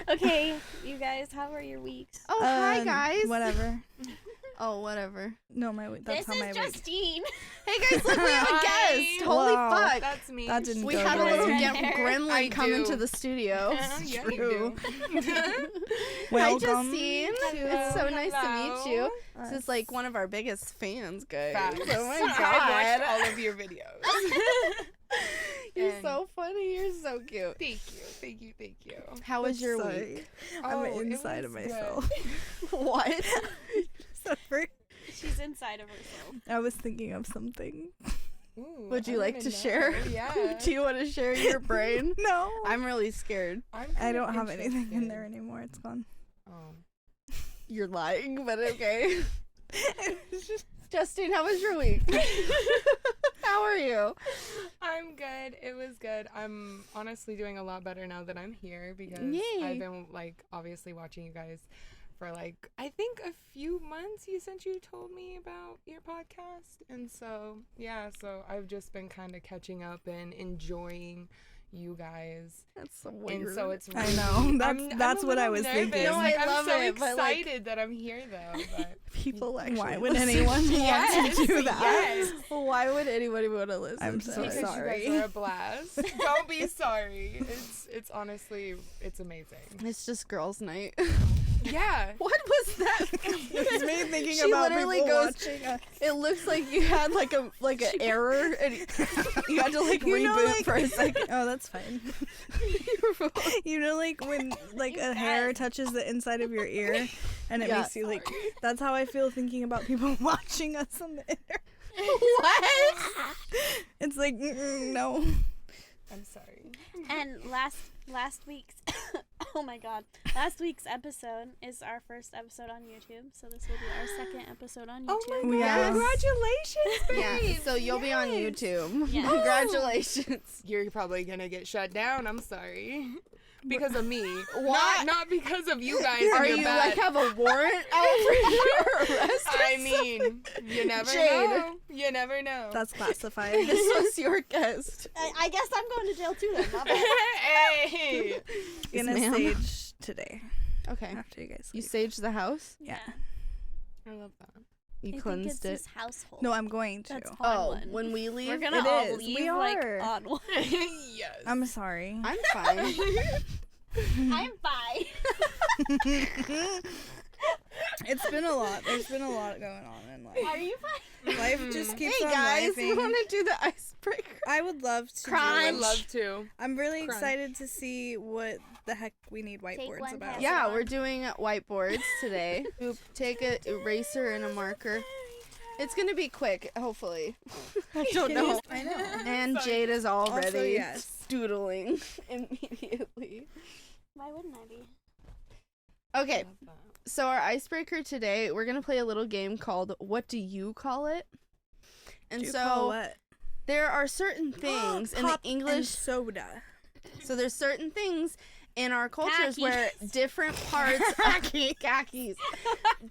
Okay, you guys, how are your weeks? Oh, hi guys. Whatever. Oh, whatever. No, that's how my This week. is Justine. Hey guys, look, we have a guest. Holy Wow. fuck. That's me. That didn't We go had a good. little Right there. gremlin I come do. into the studio. Yeah, True. you do. Hi, Welcome. Justine. It's so nice to Hello. meet you. This is like one of our biggest fans, guys. Facts. Oh my I watched god. all of your videos. You're And- so funny. You're so cute. Thank you. How was your Sorry. week? I'm it inside of was myself. What? Sorry. She's inside of herself. I was thinking of something. Ooh, Would you I like wanna to share? know. Yeah. Do you want to share your brain? No. I'm really scared. I'm I kind don't of have anything in interested. there anymore. It's gone. Oh. You're lying, but okay. Justine, how was your week? How are you? I'm good. It was good. I'm honestly doing a lot better now that I'm here because Yay. I've been obviously watching you guys for I think a few months since you told me about your podcast. And so, so I've just been kind of catching up and enjoying you guys. That's so weird. And so it's I really, know. I'm That's a what I little was nervous. thinking. No, I I'm love so it, but, excited that I'm here though. But People actually Why would listen. anyone Yes, want to do that? yes. Why would anybody want to listen? I'm to so us? because sorry. you guys are a blast. Don't be sorry. It's honestly amazing. It's just girls' night. Yeah. What was that? It's me thinking She about literally people goes- watching us. It looks like you had an error and you had to You know, reboot for a second. Oh, that's fine. You know, like when a hair touches the inside of your ear, and it Yeah. makes you like. That's how I feel thinking about people watching us on the internet. What? It's like no. I'm sorry. And last week's oh my god, last week's episode is our first episode on YouTube, so this will be our second episode on YouTube. Oh my god! Yeah. Congratulations, babe. Yeah. So you'll be on YouTube. Yes. Congratulations. You're probably gonna get shut down. I'm sorry. Because of me. What? Not because of you guys. Are and your you bad. have a warrant out for your arrest? or I mean, you never Jade. know. You never know. That's classified. something? This was your guest. I guess I'm going to jail too then. Not bad. Hey. Gonna ma'am. sage today Okay. after you guys. You leave. saged the house? Yeah. I love that. You I think cleansed it's it? his household. No, I'm going to. That's on Oh, one. when we leave? We're gonna It all is. leave We are. on one. Yes. I'm sorry. I'm fine. I'm fine. It's been a lot. There's been a lot going on in life. Are you fine? Life just keeps Hey on guys, you lifing. want to do the icebreaker? I would love to. Crunch. I would love to. I'm really Crunch. excited to see what the heck we need whiteboards one, about. pass Yeah, on. we're doing whiteboards today. Take an eraser and a marker. It's gonna be quick, hopefully. I don't know. I know. And Sorry. Jade is already Also, yes. doodling immediately. Why wouldn't I be? Okay, Love that. so our icebreaker today, we're gonna play a little game called "What Do You Call It?" And Do you so call what? there are certain things in the Pop and English. soda. So there's certain things in our cultures where Khakis. different parts khakis,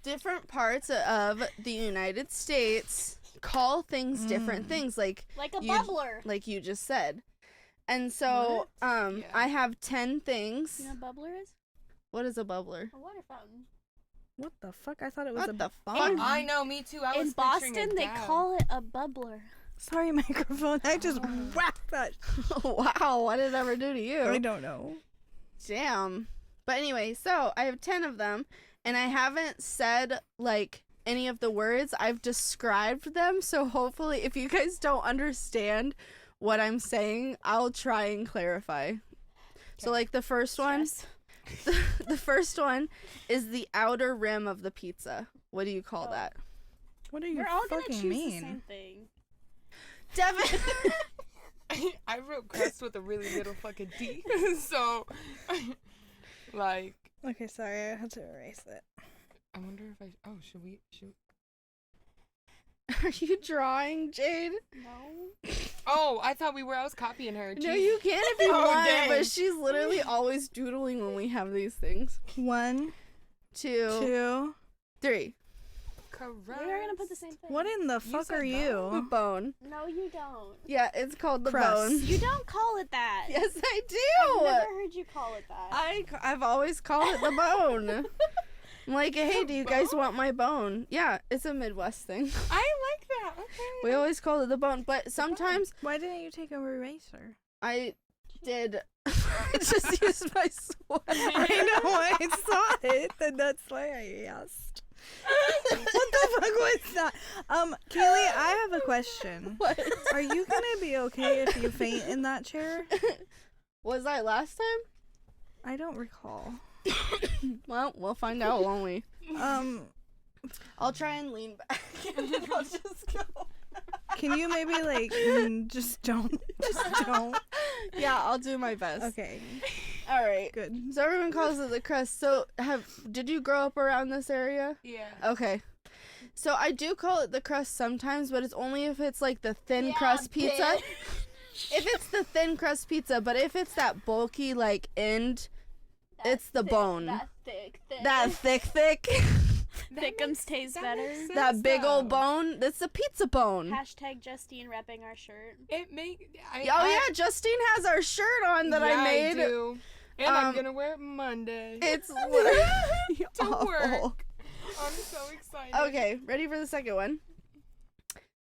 different parts of the United States call things different things, like Like a You- bubbler. you just said. And so Yeah. I have 10 things. You know what a bubbler is? What is a bubbler? A water fountain. What the fuck? I thought it was What a. the fuck? Oh, I know, me too. I was In picturing Boston, a they dab. call it a bubbler. Sorry, microphone. I just whacked that. Wow, what did it ever do to you? I don't know. Damn. But anyway, so I have 10 of them, and I haven't said, any of the words. I've described them, so hopefully if you guys don't understand what I'm saying, I'll try and clarify. So, the first one, Stress. the first one is the outer rim of the pizza. What do you call Oh. that? What do you We're all gonna fucking choose the same mean? thing. Devin! I wrote crust with a really little fucking D. So, Okay, sorry. I had to erase it. I wonder if should we? Are you drawing, Jade? No. Oh, I thought I was copying her. No, Jeez. you can if you Oh, want, dang. but she's literally always doodling when we have these things. 1, 2, 2. 3. Correct. We are gonna put the same thing. What in the fuck said are The you? bone. No, you don't. Yeah, it's called the Crust. bone. You don't call it that. Yes, I I've do. never heard you call it that. I've always called it the bone. I'm like, hey, do you guys Bone? want my bone? Yeah, it's a Midwest thing. I like that. Okay. We always call it the bone, but sometimes Why didn't you take a eraser? I did. I just used my sweater. I know, I saw it, and that's why I asked. What the fuck was that? Kaylee, I have a question. What? Are you gonna be okay if you faint in that chair? Was I last time? I don't recall. Well, we'll find out, won't we? I'll try and lean back and then I'll just go. Can you maybe just don't? Just don't. Yeah, I'll do my best. Okay, All right. good. So everyone calls it the crust. So did you grow up around this area? Yeah. Okay. So I do call it the crust sometimes, but it's only if it's like the thin crust pizza. If it's the thin crust pizza, but if it's that bulky end, it's the bone. That thick. That thick. Thickums taste better. That big old bone. That's the pizza bone. Hashtag Justine repping our shirt. Yeah, Justine has our shirt on that I made. I do. And I'm gonna wear it Monday. It's to awful. work. I'm so excited. Okay, ready for the second one?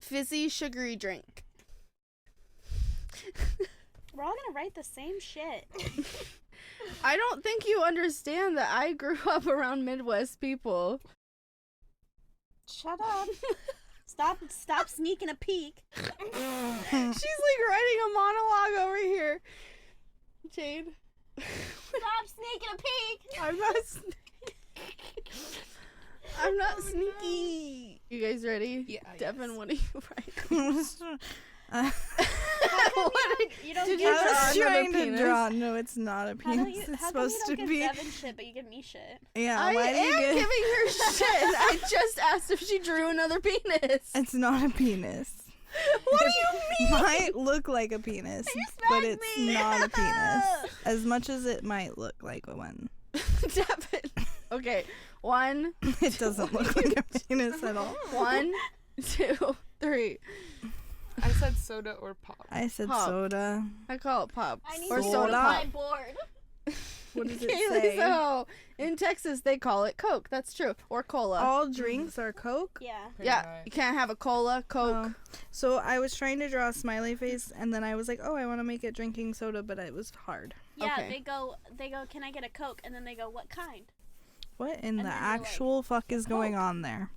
Fizzy sugary drink. We're all gonna write the same shit. I don't think you understand that I grew up around Midwest people. Shut up. Stop sneaking a peek. She's like writing a monologue over here. Jade. Stop sneaking a peek. I'm not sneaky. You guys ready? Yeah. Devin, what do you write? You don't Did give you I draw was another trying to penis? draw. No, it's not a How come penis. you, It's how come you supposed don't to give be. Devin shit, but you give me shit? Yeah, I why do you am get? giving her shit. I just asked if she drew another penis. It's not a penis. What do It you mean? might look like a penis, but it's not a penis. As much as it might look like one. Devin. Okay, 1, It doesn't look like a penis at all. 1, 2, 3. I said soda or pop. I said Pop. soda. I call it pop. I need Or to soda soda pop. my board. What does it Kaylee, say? so in Texas they call it Coke. That's true. Or cola. All drinks are Coke? Yeah. Yeah, you can't have a cola, Coke. Oh. So I was trying to draw a smiley face, and then I was like, oh, I want to make it drinking soda, but it was hard. Yeah, Okay. they go, can I get a Coke? And then they go, what kind? What in And the then you're like, actual fuck is going Coke. on there?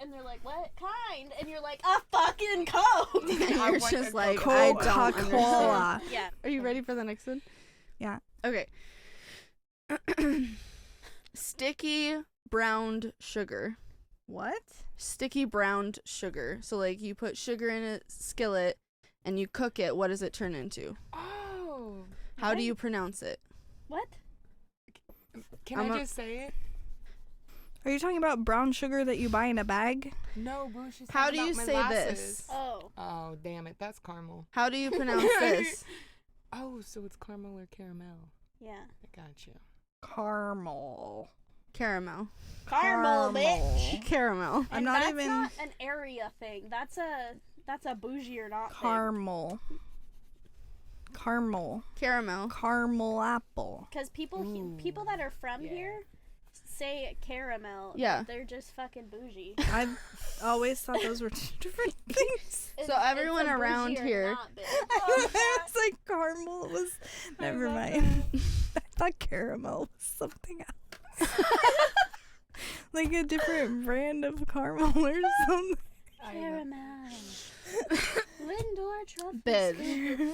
And they're like, what kind? And you're like, a fucking Coke! And I you're want just a like, I don't understand. Coca-Cola. Yeah. Are you ready for the next one? Yeah. Okay. Sticky browned sugar. What? Sticky browned sugar. So like you put sugar in a skillet and you cook it. What does it turn into? Oh. How do you pronounce it? What? Can I'm I a- just say it? Are you talking about brown sugar that you buy in a bag? No, bro. She's How talking do you about say molasses. this? Oh. Oh, damn it. That's caramel. How do you pronounce this? Oh, so it's caramel or caramel. Yeah. I got you. Caramel. Caramel. Caramel, bitch. Caramel. I'm And not that's even- not an area thing. That's a bougie or not thing. Caramel. Caramel. Caramel. Caramel apple. Because people that are from Yeah. here say caramel. Yeah. But they're just fucking bougie. I've always thought those were two different things. It's- So everyone it's a around bougie or here- not, bitch. It's like caramel was. Never love mind. I thought caramel was something else. Like a different brand of caramel or something. Caramel. Lindor truffle. Bitch.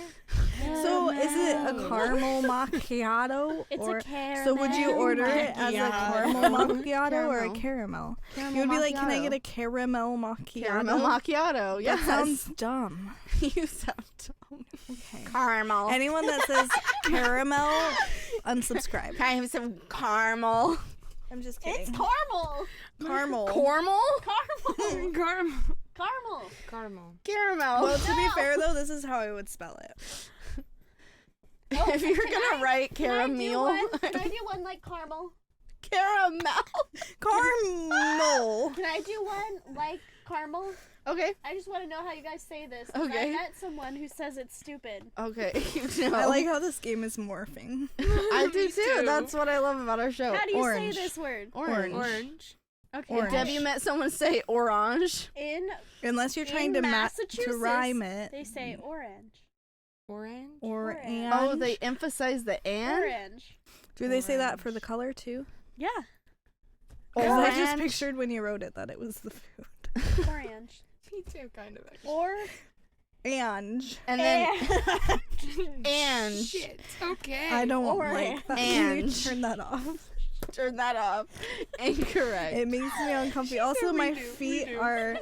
So is it a caramel macchiato? It's or a caramel. so would you order it as a caramel macchiato or a Caramel. caramel? You would be like, can I get a caramel macchiato? Caramel macchiato? Yes. That sounds dumb. You sound dumb. Okay. Caramel. Anyone that says caramel, unsubscribe. Can I have some caramel? I'm just kidding. It's caramel. caramel. Caramel? Caramel. Caramel. Caramel. Caramel. Caramel. Well, to be No. fair though, this is how I would spell it. if you're Can gonna I- write Can I do caramel, one? Can I do one like caramel? Caramel. Caramel. Can I do one like caramel? Okay. I just want to know how you guys say this. 'Cause Okay. I met someone who says it's stupid. Okay. I like how this game is morphing. I do Me too. too. That's what I love about our show. How do you orange. say this word? Orange. Orange. Okay. Orange. Have you met someone say orange? In Unless you're trying in to Massachusetts, rhyme it. they say orange. Orange. Or Orange. and. Oh, they emphasize the and? Orange. Do they say that for Orange. the color too? Yeah. 'Cause I just Orange. pictured when you wrote it that it was the food. Orange. Me too, kind of. Actually. Or Ange. And then and. and Shit. Okay. I don't Orange. like that. Can you Ange. turn that off? turn that off. Incorrect. It makes me uncomfortable. Also, we my do, we feet do. are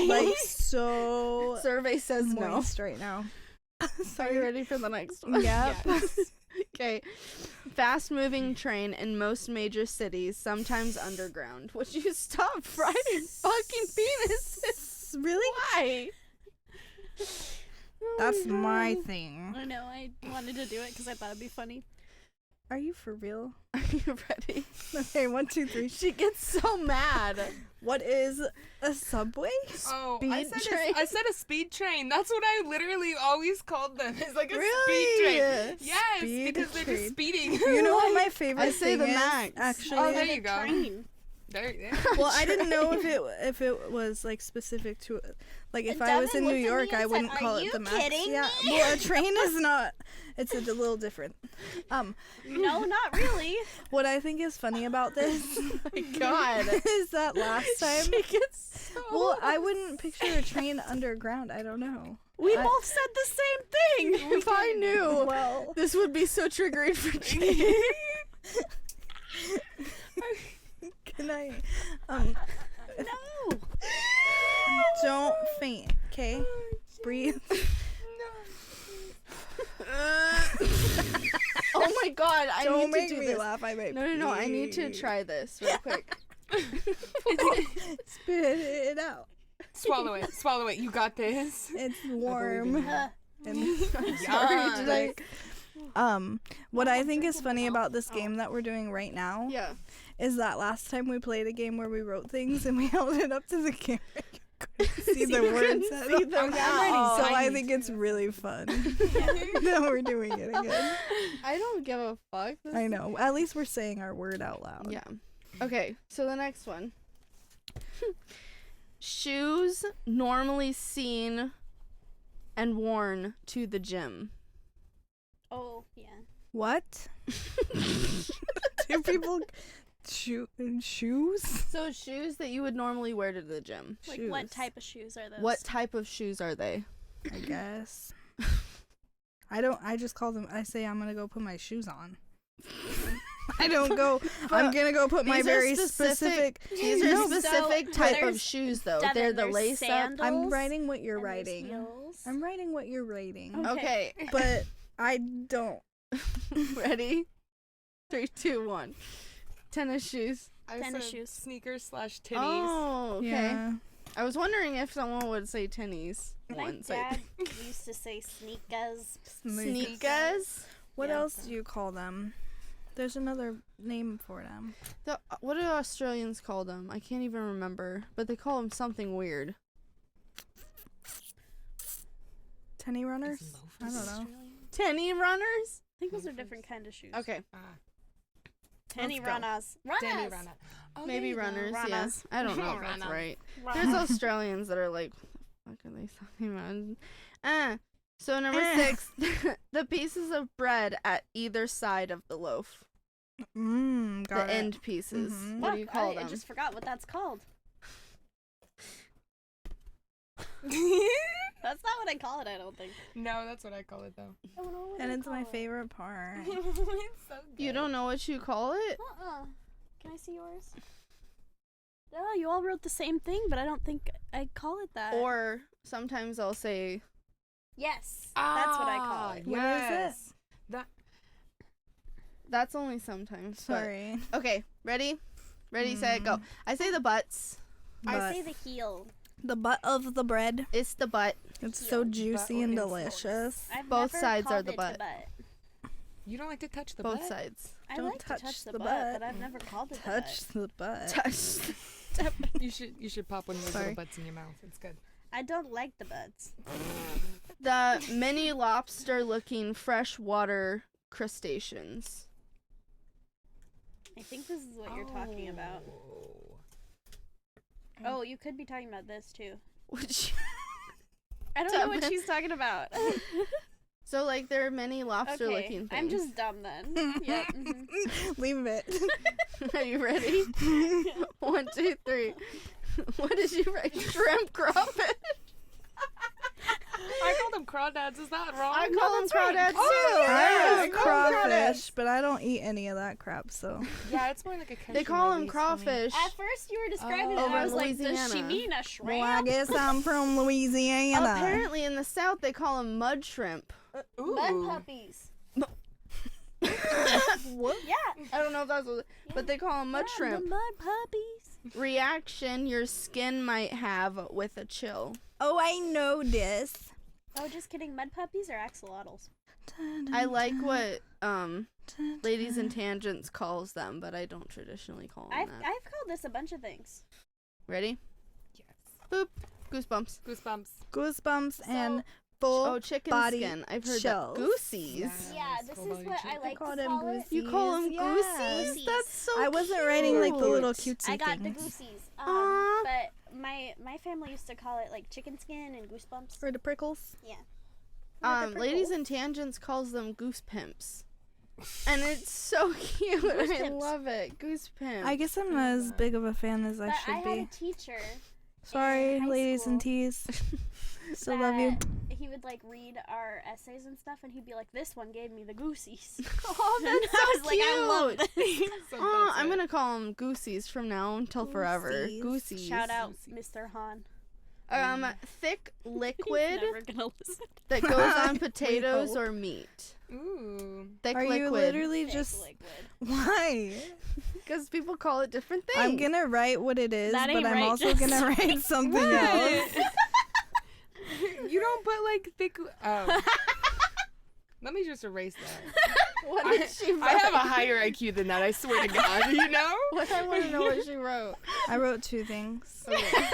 like so Survey says no. moist right now. Are you ready for the next one? Yep. Yes. Okay. Fast moving train in most major cities, sometimes underground. Would you stop writing fucking penises? Really? Why? That's my thing. I know. I wanted to do it because I thought it'd be funny. Are you for real? Are you ready? Okay, 1, 2, 3. She gets so mad. What is a subway? Oh, Speed train. I said a speed train. That's what I literally always called them. It's like a Really? speed train. Yes, Speed because they're train. just speeding. You know what my favorite I say thing the is? max. Actually, Oh, there you go. Train. There. well, I didn't know if it was like specific to like if I was Devin in New looked at me York, and I said, wouldn't "Are call it you the max." kidding Yeah, me? well, a train is not. It's a little different. No, not really. What I think is funny about this My God. is that last time. She gets so Well, I wouldn't picture a train underground. I don't know. We I- both said the same thing. If I knew, Well, this would be so triggering for Jade. can I? No. Don't faint, okay? Breathe. Oh my God, I Don't need make to do me this. laugh. I might. No, I need to pee. try this real quick. Spit it out. Swallow it. Swallow it. You got this. It's warm. Uh, And Sorry, did I? what I think is funny about this game that we're doing right now Yeah. is that last time we played a game where we wrote things and we held it up to the camera. You couldn't see the You words. couldn't at see all. them I'm at writing all. So I tiny think it's too. really fun that we're doing it again. I don't give a fuck. This I know. At least we're saying our word out loud. Yeah. Okay, so the next one. Shoes normally seen and worn to the gym. oh yeah. What? Do people shoes? So shoes that you would normally wear to the gym. Like Shoes. what type of shoes are those? What type of shoes are they? I guess. I just call them. I say I'm gonna go put my shoes on. I don't go. I'm gonna go put my These are very specific- specific. These are No, specific so type of there's- shoes though. Devin, They're the there's lace up. sandals, I'm writing what you're and there's writing. heels. I'm writing what you're writing. Okay. But I don't. Ready? 3, 2, 1. Tennis shoes. I Tennis said shoes. Sneakers / titties. Oh, okay. Yeah. I was wondering if someone would say tennies. My once. dad used to say sneakers. Sneakers. What Yeah. else do you call them? There's another name for them. What do Australians call them? I can't even remember, but they call them something weird. Tenny runners? I don't know. Australian. Tenny runners? I think those are different kind of shoes. Okay, Ah, Tenny Let's go. runners. Danny Runners. Rana. Oh, maybe there you go. runners. Runners. Yeah, I don't know if that's Runners. right. Runners. There's Australians that are like, what the fuck are they talking about? So number 6, the pieces of bread at either side of the loaf. Got The it. end pieces. Mhm. What do you call I them? just forgot what that's called. That's not what I call it, I don't think. No, that's what I call it though. I don't know what And I it's my call it. favorite part. It's so good. You don't know what you call it? Can I see yours? Oh, you all wrote the same thing, but I don't think I call it that. Or sometimes I'll say, yes, that's what I call it. What is Yes. That. that's only sometimes. but- Sorry. Okay, ready? Ready, set, go. I say the butts. I But say the heel. the butt of the bread. It's the butt. It's so Heel. juicy Butt and is delicious. I've Both never sides are called the it butt. You don't like to touch the Both butt? sides. I Don't like to touch touch the the butt, butt. but I've never called it Touch the butt. Touch. You should pop one of those Sorry. little butts in your mouth. It's good. I don't like the butts. The mini lobster-looking freshwater crustaceans. I think this is what you're talking about. Oh, you could be talking about this too. Which I don't know what Dumbass. she's talking about. so like they're mini lobster-looking things. I'm just dumb then. Yeah. Leave it. Are you ready? 1, 2, 3. What did you write? Shrimp crawfish. I called them crawdads. Is that wrong? I call them crawdads too. Oh, I yeah, like crawdads. crawfish, but I don't eat any of that crap, so. Yeah, it's more like a country They call them release for me. crawfish. At first, you were describing it, and Over I in was like, does she Louisiana. mean a shrimp? Well, I guess I'm from Louisiana. Apparently in the South they call them mud shrimp. Ooh. Mud puppies. What? Yeah. I don't know if that's what, but they call them mud Yeah, shrimp. The mud puppies. Reaction your skin might have with a chill. Oh, I know this. Oh, just kidding. Mud puppies or axolotls? I like what Ladies in Tangents calls them, but I don't traditionally call them I've that. called this a bunch of things. Ready? Yes. Boop. Goosebumps. Goosebumps. Goosebumps So- and full Oh, chicken body skin. I've heard shells. that. Goosies. Yeah, this full is body what chicken. I like call to them call it. You call them Yeah. goosies? Goosies. That's so I wasn't writing like the little cute. cutesy I got the things. goosies. Aw. But my family used to call it like chicken skin and goosebumps. For the prickles. Yeah. Ladies in Tangents calls them goose pimps. And it's so cute. Goose I pimps. love it. Goose pimps. I guess I'm not as big of a fan as I But I should had be. a teacher. Sorry, in high ladies school and teas. Still love you. that He would like read our essays and stuff, and he'd be like, "This one gave me the goosies." Oh, And that's I so was like, I love cute. this. So Oh, that's I'm it. gonna call them goosies from now until forever. Goosies. Goosies. Shout out, Goosies. Mr. Han. Thick He's liquid never gonna listen. that goes on potatoes hope. or meat. Ooh. Thick Are you liquid. literally Thick just liquid. why? Because people call it different things. I'm gonna write what it is, That but ain't I'm right, also just gonna write something else. You don't put like thick. Oh. Let me just erase that. What did she write? I have a higher IQ than that. I swear to God. You know. What I want to know what she wrote. I wrote 2 things. Okay.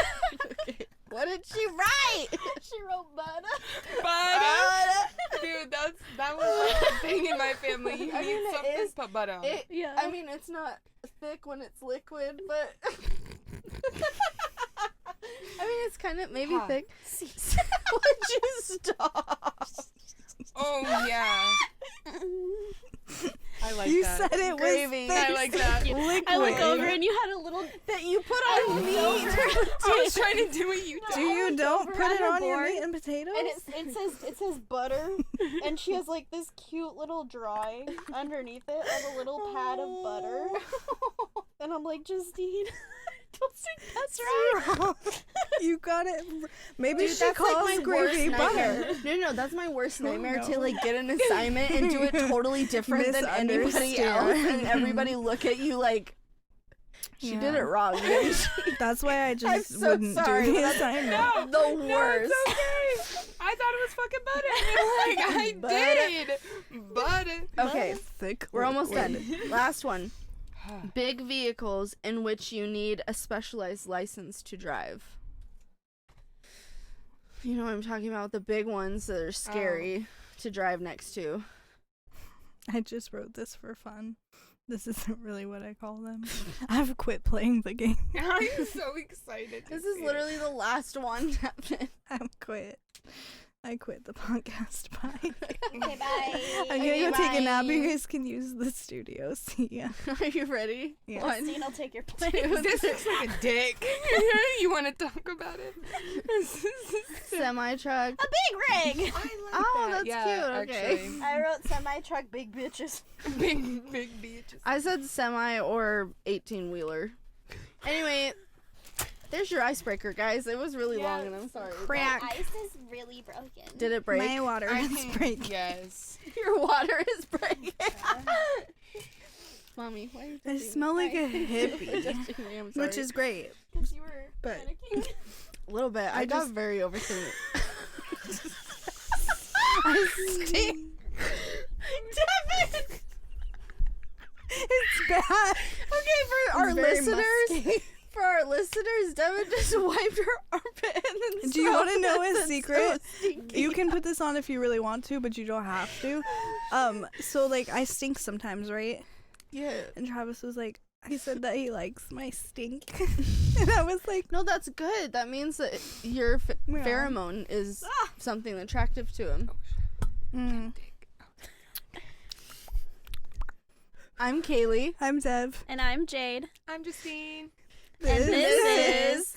What did she write? She wrote butter. Butter. Dude, that was like a thing in my family. You I need mean, it something is- to put butter on. Yeah. I mean, it's not thick when it's liquid, but I mean, it's kind of maybe Huh. thick. Would you stop? Oh yeah. I like You that. said it Gravy. was thick. I like that. Liquid. I look over and you had a little. That you put I on looked meat. over. I was trying to do what you Do did. you don't over put on it her on your board, meat and potatoes? And it says butter, and she has like this cute little drawing underneath it of a little pad of butter, and I'm like, Justine, I don't think that's right. You got it. Maybe Dude, she that's calls like my worst gravy nightmare. butter. No, that's my worst nightmare no. to like get an assignment and do it totally different than anybody else, and everybody look at you like she did it wrong. Maybe she- That's why I I'm just so wouldn't sorry, do the but assignment. the No, worst. it's okay. I thought it was fucking butter. Like I did. Butter. Okay, Thick. we're almost liquid. done. Last one. Big vehicles in which you need a specialized license to drive. You know what I'm talking about? The big ones that are scary to drive next to. I just wrote this for fun. This isn't really what I call them. I've quit playing the game. I'm so excited. This is literally the last one, Devin. I'm quit. I quit the podcast. Bye. Okay, bye. I'm gonna Okay, go take a nap. bye. You guys can use the studio. See ya. Are you ready? Yeah. One, Justine, I'll take your place. This looks like a dick. You want to talk about it? semi-truck. A big rig. Oh, that's cute. Okay. I wrote semi-truck big bitches. Big bitches. I said semi or 18-wheeler. Anyway, there's your icebreaker, guys. It was really long, and I'm sorry. Crack. My ice is really broken. Did it break? My water is breaking. Yes. Your water is breaking. Mommy, why are you I touching smell me? like a hippie, Touching me, I'm sorry. which is great. Because you were But- panicking. a little bit. I got very overthinking. I stink. Devin! bad. Okay, for our very listeners, musky. for our listeners, Devin just wiped her armpit and then Do you want to smelled know it. a That's secret? so stinky. You can put this on if you really want to, but you don't have to. So like I stink sometimes, right? Yeah. And Travis was like, he said that he likes my stink, and I was like, No, that's good. That means that your Yeah. pheromone is something attractive to him. mm. I'm Kaylee. I'm Zev. And I'm Jade. I'm Justine. And this is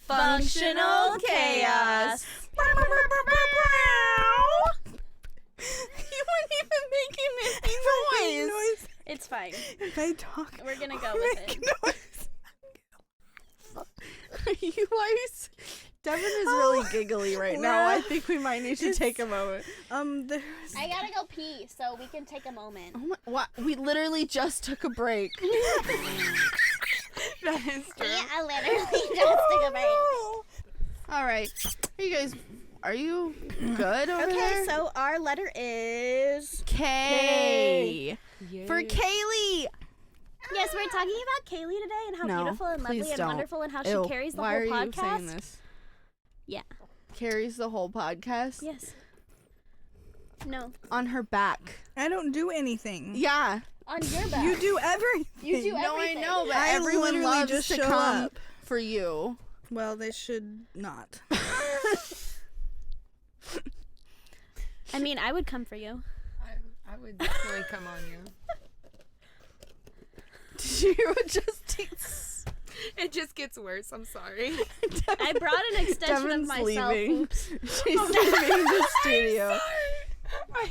Functional Chaos. You weren't even making any noise. It's fine. If I talk, We're gonna go I'll with make it. noise. You guys, Devin is really giggly right now. I think we might need to take a moment. There's I gotta go pee, so we can take a moment. Oh my! What? We literally just took a break. That is true. I literally just took a break. All right, are you good over Okay, there? so our letter is K. Yay. For Kaylee. yes. We're talking about Kaylee today and how No, beautiful and lovely please and don't. wonderful and how Ew, she carries the why whole are you saying podcast. this? Yeah. Carries the whole podcast Yes. No. on her back. I don't do anything. Yeah. On your back. You do everything. You do No, I everything. know, but I everyone literally loves just to show come up. for you. Well, they should not. I mean, I would come for you. I would definitely come on you. Did you hear what Justine's? It just gets worse. I'm sorry. I brought an extension Devin's of myself. leaving. Oops. She's leaving the studio.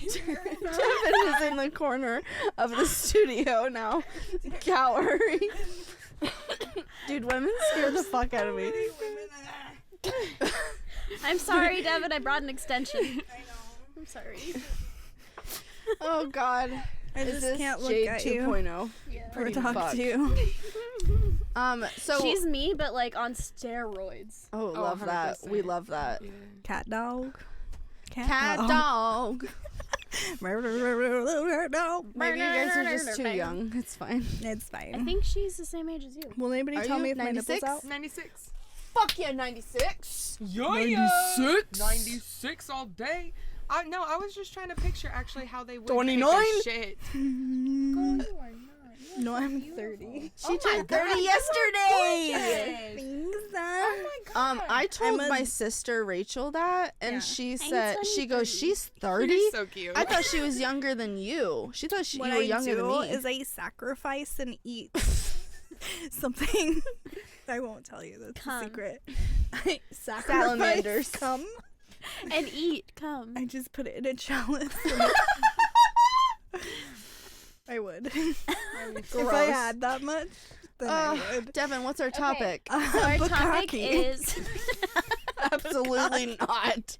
Devin Devin is in the corner of the studio now, cowering. Dude, women scare the fuck out of me. I'm sorry, Devin. I brought an extension. I know. I'm sorry. Oh God. I Is just this can't look Jade at you 2.0? Yeah. or Pretty talk fuck. to you. So She's me, but like on steroids. oh, love that. We 100%. love that. Yeah. Cat dog. Cat dog. Maybe Maybe you guys are just too young. It's fine. It's fine. I think she's the same age as you. Will anybody Are tell you me if my 96? nipples out? 96. Fuck yeah, 96. Yeah. 96? 96 all day. I was just trying to picture actually how they would 29? take a shit. No, I'm 30. She turned 30 yesterday. I told I'm a- my sister Rachel that, and Yeah. she I'm said, she goes, 30. she's 30? You're so cute. I thought she was younger than you. She thought What you were I younger do than me. is I sacrifice and eat something. I won't tell you. That's Cum. a secret. I sacrifice Salamanders. cum. And eat. Come. I just put it in a chalice. I would. If I Gross. had that much, then I would. Devin, what's our topic? So our topic Bukkake. is Absolutely not.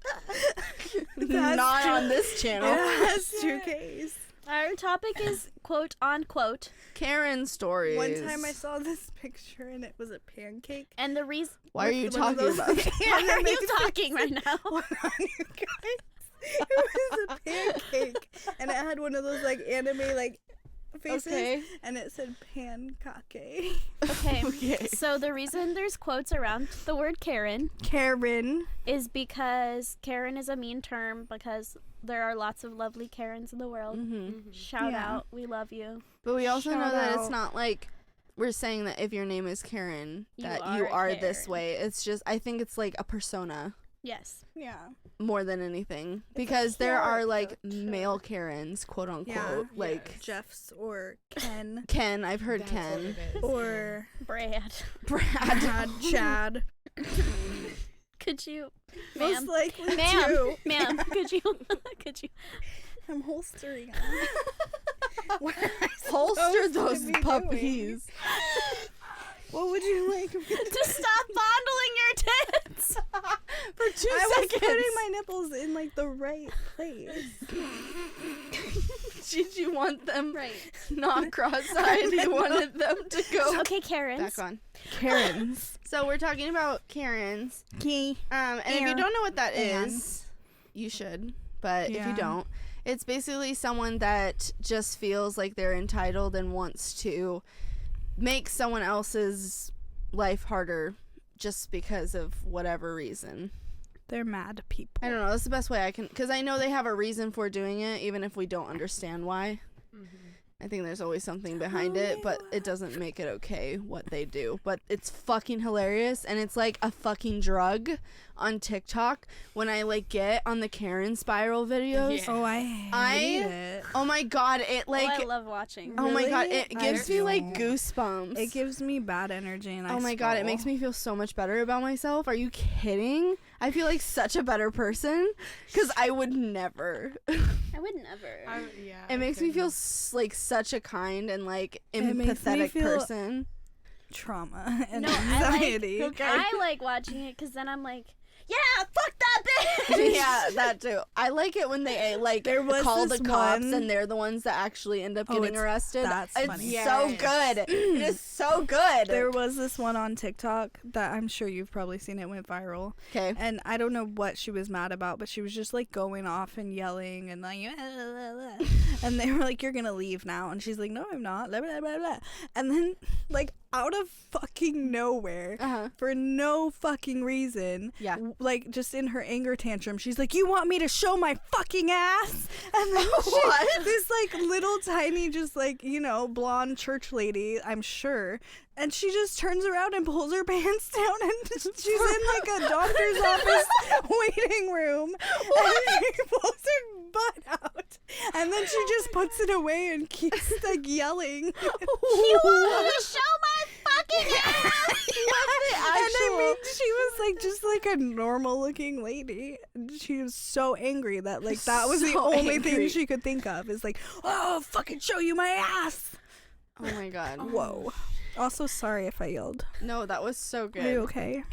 That's Not true. on this channel. It has 2 Ks. our topic is quote unquote, Karen stories. One time I saw this picture and it was a pancake. and the reason. Why are you One of talking those about? Why are you talking right now? Hold on, you guys. It was a pancake, and it had one of those like anime like faces, Okay. and it said pancake. Okay. Okay. So the reason there's quotes around the word Karen Karen. is because Karen is a mean term because there are lots of lovely Karens in the world. Mm-hmm. Shout Yeah. out, we love you. But we also know Shout that out. it's not like we're saying that if your name is Karen, You that are you a are this Karen. way. It's just, I think it's like a persona Yes. Yeah. more than anything. a Because there are like caricature. male Karens, quote unquote. Yeah. Like Jeff's or Ken Ken, I've heard That's what Ken. it is. or Brad. Brad. Chad. Could you, Most ma'am, likely ma'am, too. ma'am, could you, could you, I'm holstering. What am I Holster supposed to those be doing? puppies. What would you like me to to stop fondling your tits? For 2 I was seconds. putting my nipples in like the right place. Did you want them Right. not cross-eyed? You wanted them to go Okay, Karens. back on. Karens. So we're talking about Karens. Key. And if you don't know what that And. is, you should. But if Yeah. you don't, It's basically someone that just feels like they're entitled and wants to make someone else's life harder just because of whatever reason. They're mad people. I don't know. That's the best way I can, because I know they have a reason for doing it, even if we don't understand why. I think there's always something behind it, but it doesn't make it okay what they do. But it's fucking hilarious, and it's like a fucking drug on TikTok when I like get on the Karen spiral videos. Yeah. Oh, I hate it. Oh my god, it like I love watching. oh my god, Really? it gives me like don't. goosebumps. It gives me bad energy, and oh my god, it makes me feel so much better about myself. Are you kidding? I feel like such a better person because I would never. I would never. It makes me feel like such a kind and like empathetic feel- person. trauma and No, I like- anxiety. I like watching it because then I'm like, yeah, fuck that bitch. Yeah, that too. I like it when they like There was call the this cops one- and they're the ones that actually end up Oh, getting it's- arrested. that's it's funny. so good. It is so good. There was this one on TikTok that I'm sure you've probably seen. It went viral. Okay. And I don't know what she was mad about, but she was just like going off and yelling and like, and they were like, "You're gonna leave now," and she's like, "No, I'm not." Blah, blah, blah, blah. And then, like, out of fucking nowhere, Uh-huh. for no fucking reason, Yeah. like just in her anger tantrum, she's like, "You want me to show my fucking ass?" And then What? this like little tiny, just like, you know, blonde church lady, I'm sure. And she just turns around and pulls her pants down, and she's in like a doctor's office waiting room. And she pulls her butt out, and then she just puts it away and keeps like yelling. You want me to show my fucking ass? And I mean, she was like just like a normal looking lady. And she was so angry that like that was the So only thing angry. she could think of is like, "Oh, fucking show you my ass." Oh my god. Whoa. Also, sorry if I yelled. No, that was so good. Are you okay?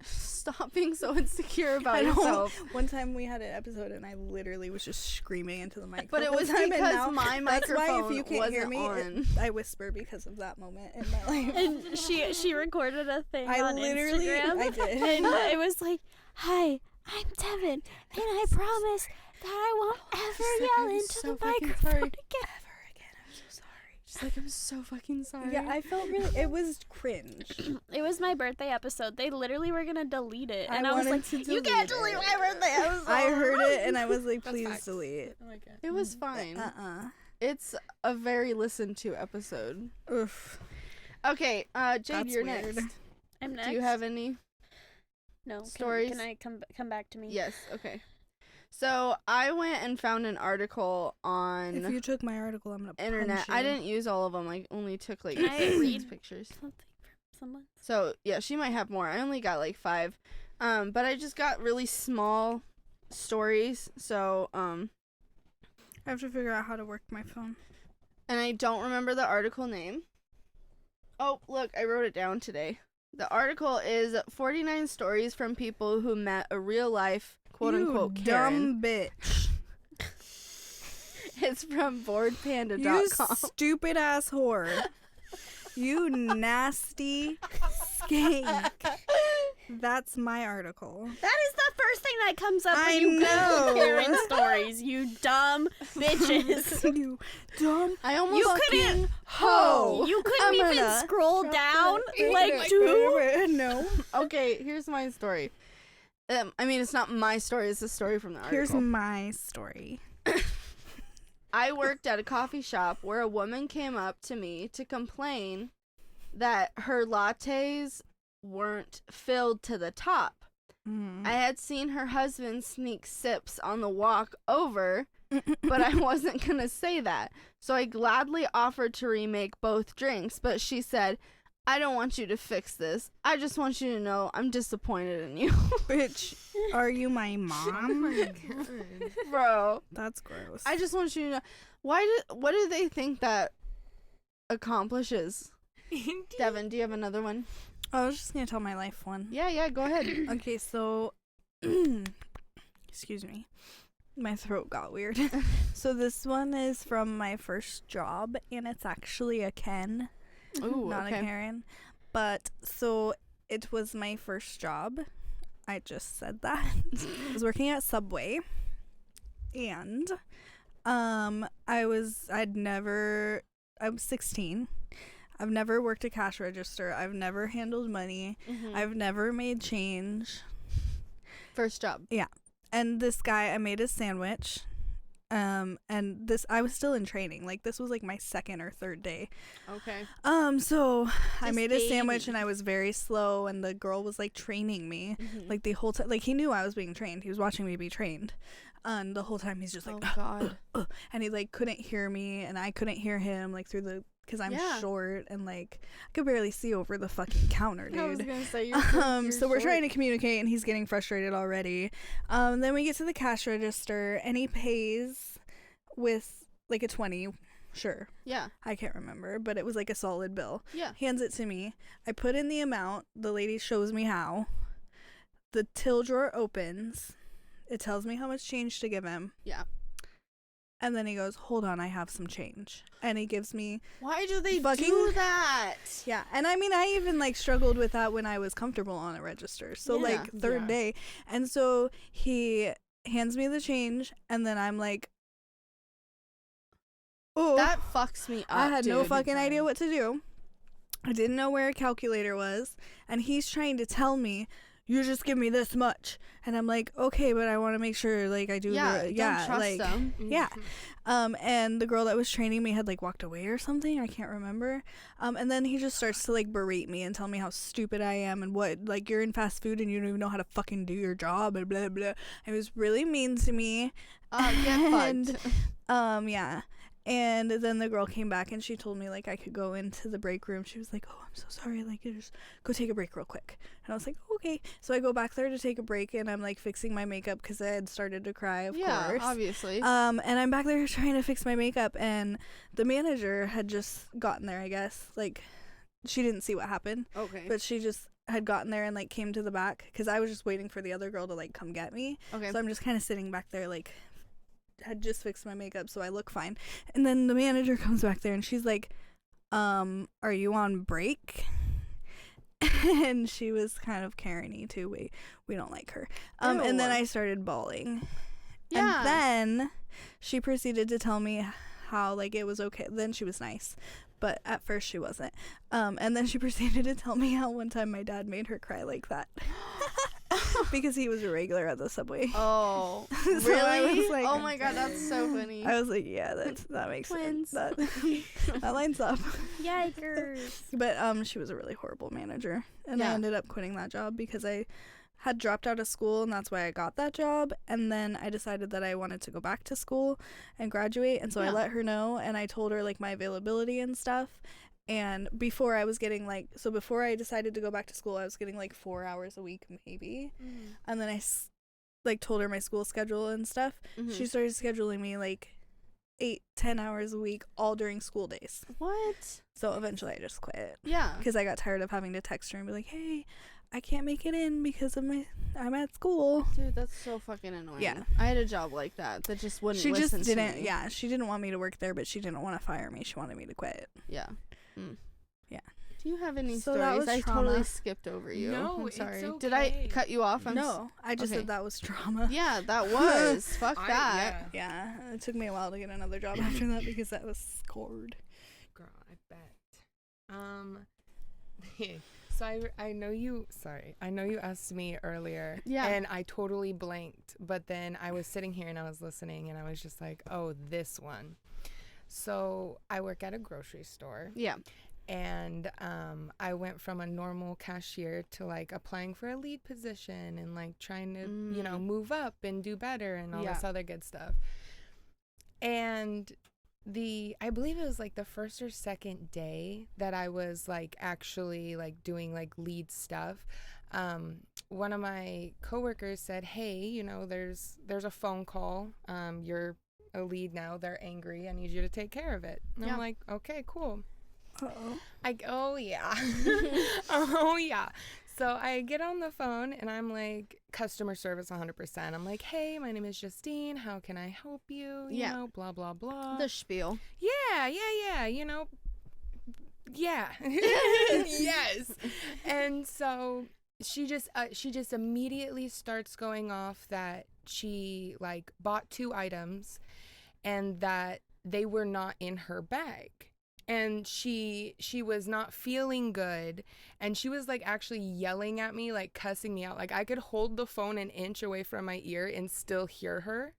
Stop being so insecure about I know. yourself. One time we had an episode and I literally was just screaming into the mic. But the it whole was time, and because now my that's why microphone if you can't hear wasn't me, on. I whisper because of that moment in my life. And she recorded a thing I on literally, Instagram. I did. And it was like, "Hi, I'm Devin, and I promise that I won't ever like, yell I'm into so the fucking microphone sorry. again." She's like, I'm so fucking sorry. Yeah, I felt really. It was cringe. It was my birthday episode. They literally were gonna delete it, I and I was wanted like, to "You can't delete delete it. my birthday episode." I heard it and I was like, That's please facts. delete. I like it. It was fine. Uh-uh. It's a very listened to episode. Oof. Okay, Jade, That's you're weird. next. I'm next. Do you have any? no stories? Can I come back to me? Yes, okay. So I went and found an article on If you took my article, I'm gonna internet. punch you. I didn't use all of them. I only took like Can I 6 read? pictures. Something from someone. So yeah, she might have more. I only got like 5. But I just got really small stories. So I have to figure out how to work my phone. and I don't remember the article name. Oh, look, I wrote it down today. The article is 49 stories from people who met a real life quote unquote you Karen. dumb bitch. It's from You boardpanda.com. stupid ass whore. You nasty skank. That's my article. That is the first thing that comes up I when you know. Google Karen stories. You dumb bitches. You dumb I almost You fucking couldn't- hoe. You couldn't I'm even gonna scroll drop down it. like two. No. Okay, here's my story. I mean, it's not my story. It's a story from the article. Here's my story. I worked at a coffee shop where a woman came up to me to complain that her lattes weren't filled to the top. I had seen her husband sneak sips on the walk over, but I wasn't going to say that. So I gladly offered to remake both drinks, but she said, I don't want you to fix this. I just want you to know I'm disappointed in you. Bitch, are you my Oh mom? my god. Bro, That's gross. I just want you to know. What do they think that accomplishes? Devin, do you have another one? I was just gonna tell my life one. Yeah, go ahead. Okay, so excuse me. My throat got weird. So this one is from my first job, and it's actually a Ken, Ooh, not okay. a Karen. But so it was my first job. I just said that. I was working at Subway, and I was 16. I've never worked a cash register. I've never handled money. I've never made change. First job. Yeah. And this guy, I made a sandwich. And I was still in training. Like, this was like my second or third day. Okay. So I Just made a sandwich baby. and I was very slow, and the girl was like training me. Like the whole time, like he knew I was being trained. He was watching me be trained. And the whole time he's just like, oh god. and he like couldn't hear me and I couldn't hear him, like through the, because I'm short and like I could barely see over the fucking counter, dude. I was gonna say you're so we're trying to communicate and he's getting frustrated already. Then we get to the cash register and he pays with like a 20. Sure. Yeah. I can't remember, but it was like a solid bill. Yeah. Hands it to me. I put in the amount. The lady shows me how. The till drawer opens. It tells me how much change to give him. Yeah. And then he goes, hold on, I have some change. And he gives me... Why do they fucking do that? Yeah. And I mean, I even like struggled with that when I was comfortable on a register. So Yeah. like third day. And so he hands me the change and then I'm like, oh. That fucks me up. I had no dude. fucking idea what to do. I didn't know where a calculator was. And he's trying to tell me, you just give me this much. And I'm like, okay, but I want to make sure like I do. Don't trust like, them. Yeah. And the girl that was training me had like walked away or something. I can't remember. And then he just starts to like berate me and tell me how stupid I am and what, like, you're in fast food and you don't even know how to fucking do your job and blah, blah. It was really mean to me. Get And, fucked. yeah. And then the girl came back and she told me like I could go into the break room. She was like, oh, I'm so sorry, like you just go take a break real quick. And I was like, okay. So I go back there to take a break and I'm like fixing my makeup because I had started to cry, of course. Obviously. And I'm back there trying to fix my makeup and the manager had just gotten there, I guess. Like, she didn't see what happened. Okay. But she just had gotten there and like came to the back because I was just waiting for the other girl to like come get me. Okay. So I'm just kind of sitting back there like, had just fixed my makeup so I look fine. And then the manager comes back there and she's like, are you on break? And she was kind of Karen-y too. We don't like her. And then I started bawling. Yeah. And then she proceeded to tell me how like it was okay. Then she was nice, but at first she wasn't. And then she proceeded to tell me how one time my dad made her cry like that. Because he was a regular at the Subway. Oh, So really? I was like, oh my god, that's so funny. I was like, yeah, that makes Twins. sense. That lines up. Yikers. But she was a really horrible manager, and I Yeah. ended up quitting that job because I had dropped out of school, and that's why I got that job. And then I decided that I wanted to go back to school and graduate, and so I Yeah. let her know, and I told her like my availability and stuff. And before I was getting before I decided to go back to school, I was getting like 4 hours a week maybe. And then I told her my school schedule and stuff. She started scheduling me like 8-10 hours a week all during school days. What? So eventually I just quit Yeah. because I got tired of having to text her and be like, hey, I can't make it in because of I'm at school. Dude, that's so fucking annoying. Yeah. I had a job like that just wouldn't She listen just to didn't. me. Yeah, she didn't want me to work there, but she didn't want to fire me. She wanted me to quit. Yeah. Yeah. Do you have any So that stories? was I trauma. totally skipped over you. No, I'm it's sorry. okay. Did I cut you off? No, I just okay. said that was trauma. Yeah, that was. Fuck that. Yeah, it took me a while to get another job after that because that was scored. Girl, I bet. So I know you asked me earlier. Yeah. And I totally blanked. But then I was sitting here and I was listening and I was just like, oh, this one. So I work at a grocery store. Yeah. And I went from a normal cashier to like applying for a lead position and like trying to, move up and do better and all this other good stuff. And I believe it was like the first or second day that I was like actually like doing like lead stuff. One of my coworkers said, hey, there's a phone call. You're a lead now. They're angry. I need you to take care of it. And I'm like, okay, cool. Uh-oh. Oh yeah. Oh yeah. So I get on the phone and I'm like, customer service 100%. I'm like, hey, my name is Justine. How can I help you? You know, blah, blah, blah. The spiel. Yeah. Yeah. Yes. And so she just immediately starts going off that she like bought 2 items and that they were not in her bag. And she was not feeling good, and she was like actually yelling at me, like cussing me out. Like I could hold the phone an inch away from my ear and still hear her.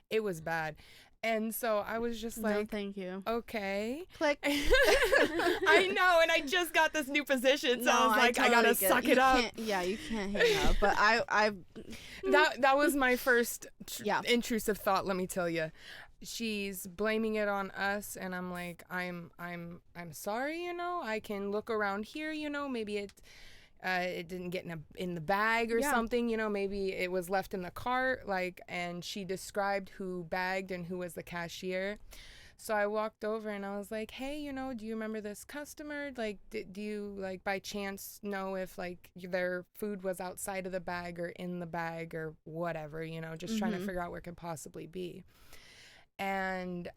It was bad. And so I was just like, no, thank you. Okay. Click. I know, and I just got this new position, so I was like, I gotta suck it up. Yeah, you can't hang up. But I that was my first Yeah. intrusive thought, let me tell you. She's blaming it on us, and I'm like, I'm sorry, you know. I can look around here, you know. Maybe it didn't get in the bag or something, you know. Maybe it was left in the cart, like. And she described who bagged and who was the cashier. So I walked over and I was like, hey, you know, do you remember this customer? Like, do you, like, by chance know if, like, their food was outside of the bag or in the bag or whatever, you know, just trying to figure out where it could possibly be. And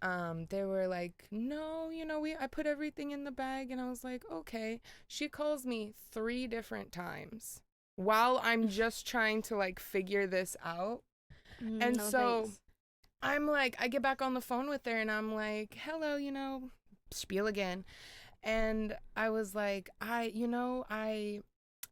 they were like, no, you know, I put everything in the bag. And I was like, okay. She calls me 3 different times while I'm just trying to, like, figure this out. And no, so thanks. I'm like, I get back on the phone with her and I'm like, hello, you know, spiel again. And I was like, I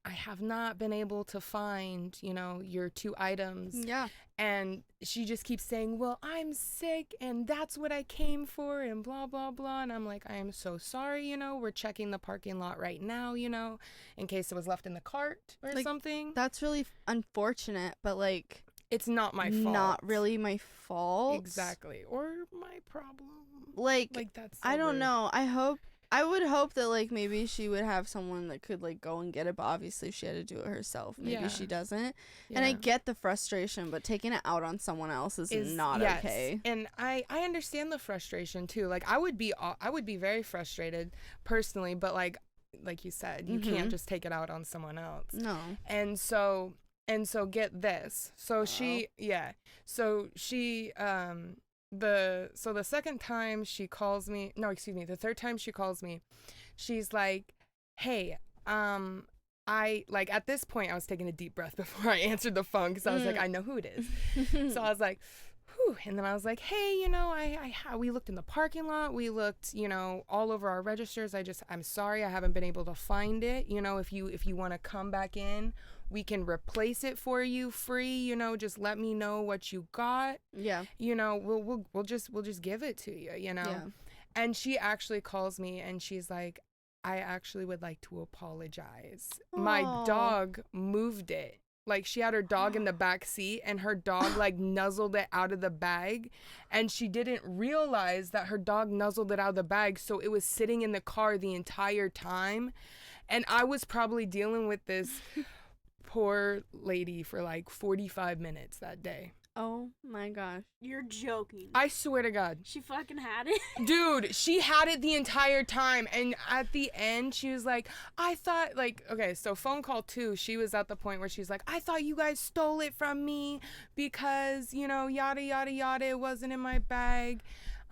have not been able to find, you know, your 2 items. Yeah. And she just keeps saying, well, I'm sick and that's what I came for and blah, blah, blah. And I'm like, I am so sorry, you know, we're checking the parking lot right now, you know, in case it was left in the cart or Like, something. That's really unfortunate, but like, It's not my fault. not really my fault. Exactly. Or my problem. Like that's so I don't weird. know. I would hope that like maybe she would have someone that could like go and get it, but obviously she had to do it herself. Maybe Yeah. she doesn't. And I get the frustration, but taking it out on someone else is not yes. okay. And I understand the frustration too. Like I would be very frustrated personally, but like you said, you can't just take it out on someone else. No. And so get this. So she the second time she calls me, the third time she calls me, she's like, hey, I, like, at this point I was taking a deep breath before I answered the phone because I was like, I know who it is. So I was like, whew. And then I was like, hey, you know, we looked in the parking lot, we looked, you know, all over our registers. I'm sorry I haven't been able to find it. You know, if you want to come back in, we can replace it for you free, you know, just let me know what you got. Yeah. You know, we'll just give it to you, you know. Yeah. And she actually calls me and she's like, I actually would like to apologize. My dog moved it. Like she had her dog in the back seat and her dog like nuzzled it out of the bag, and she didn't realize that her dog nuzzled it out of the bag, so it was sitting in the car the entire time. And I was probably dealing with this poor lady for like 45 minutes that day. Oh my gosh. You're joking. I swear to God. She fucking had it? Dude, she had it the entire time. And at the end, she was like, I thought, like, okay, so phone call 2, she was at the point where she's like, I thought you guys stole it from me because, you know, yada, yada, yada, it wasn't in my bag.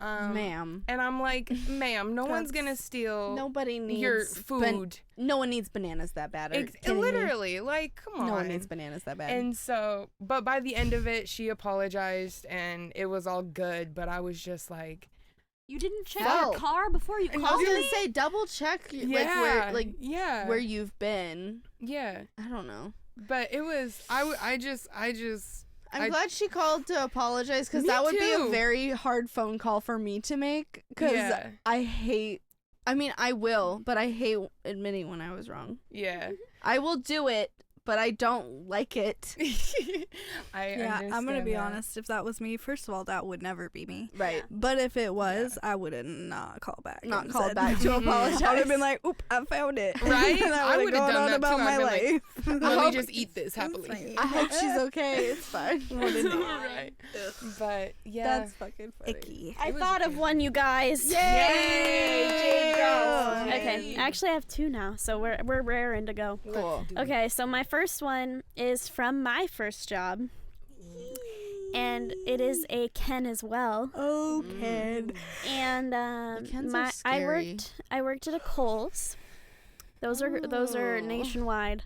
Ma'am. And I'm like, ma'am, no one's gonna steal Nobody needs your food. No one needs bananas that bad. Are you kidding me? Literally, like, come on. No one needs bananas that bad. And so, but by the end of it, she apologized and it was all good. But I was just like, You didn't check No. your car before you I called was me? gonna say double check where you've been. Yeah. I don't know. But it was, I'm glad she called to apologize because Me that would be too. a very hard phone call for me to make because Yeah. I will, but I hate admitting when I was wrong. Yeah. I will do it, but I don't like it. Yeah, I'm gonna be honest. If that was me, first of all, that would never be me. Right. But if it was, I would have not called back. Not and called said- back to apologize. I would have been like, "Oop, I found it." Right? And I I would've would have done gone on that about too. my I'd been like, life. Let me just eat this happily. I hope she's okay. It's fine. Right. But yeah. That's fucking funny. Icky. I was thought of okay. one, you guys. Yay! Jade girl. Okay, actually I have 2 now, so we're raring to go. Cool. Okay, so my first one is from my first job, and it is a Ken as well. Oh, kid. And Kens are I scary. worked at a Kohl's. Those are Oh. nationwide,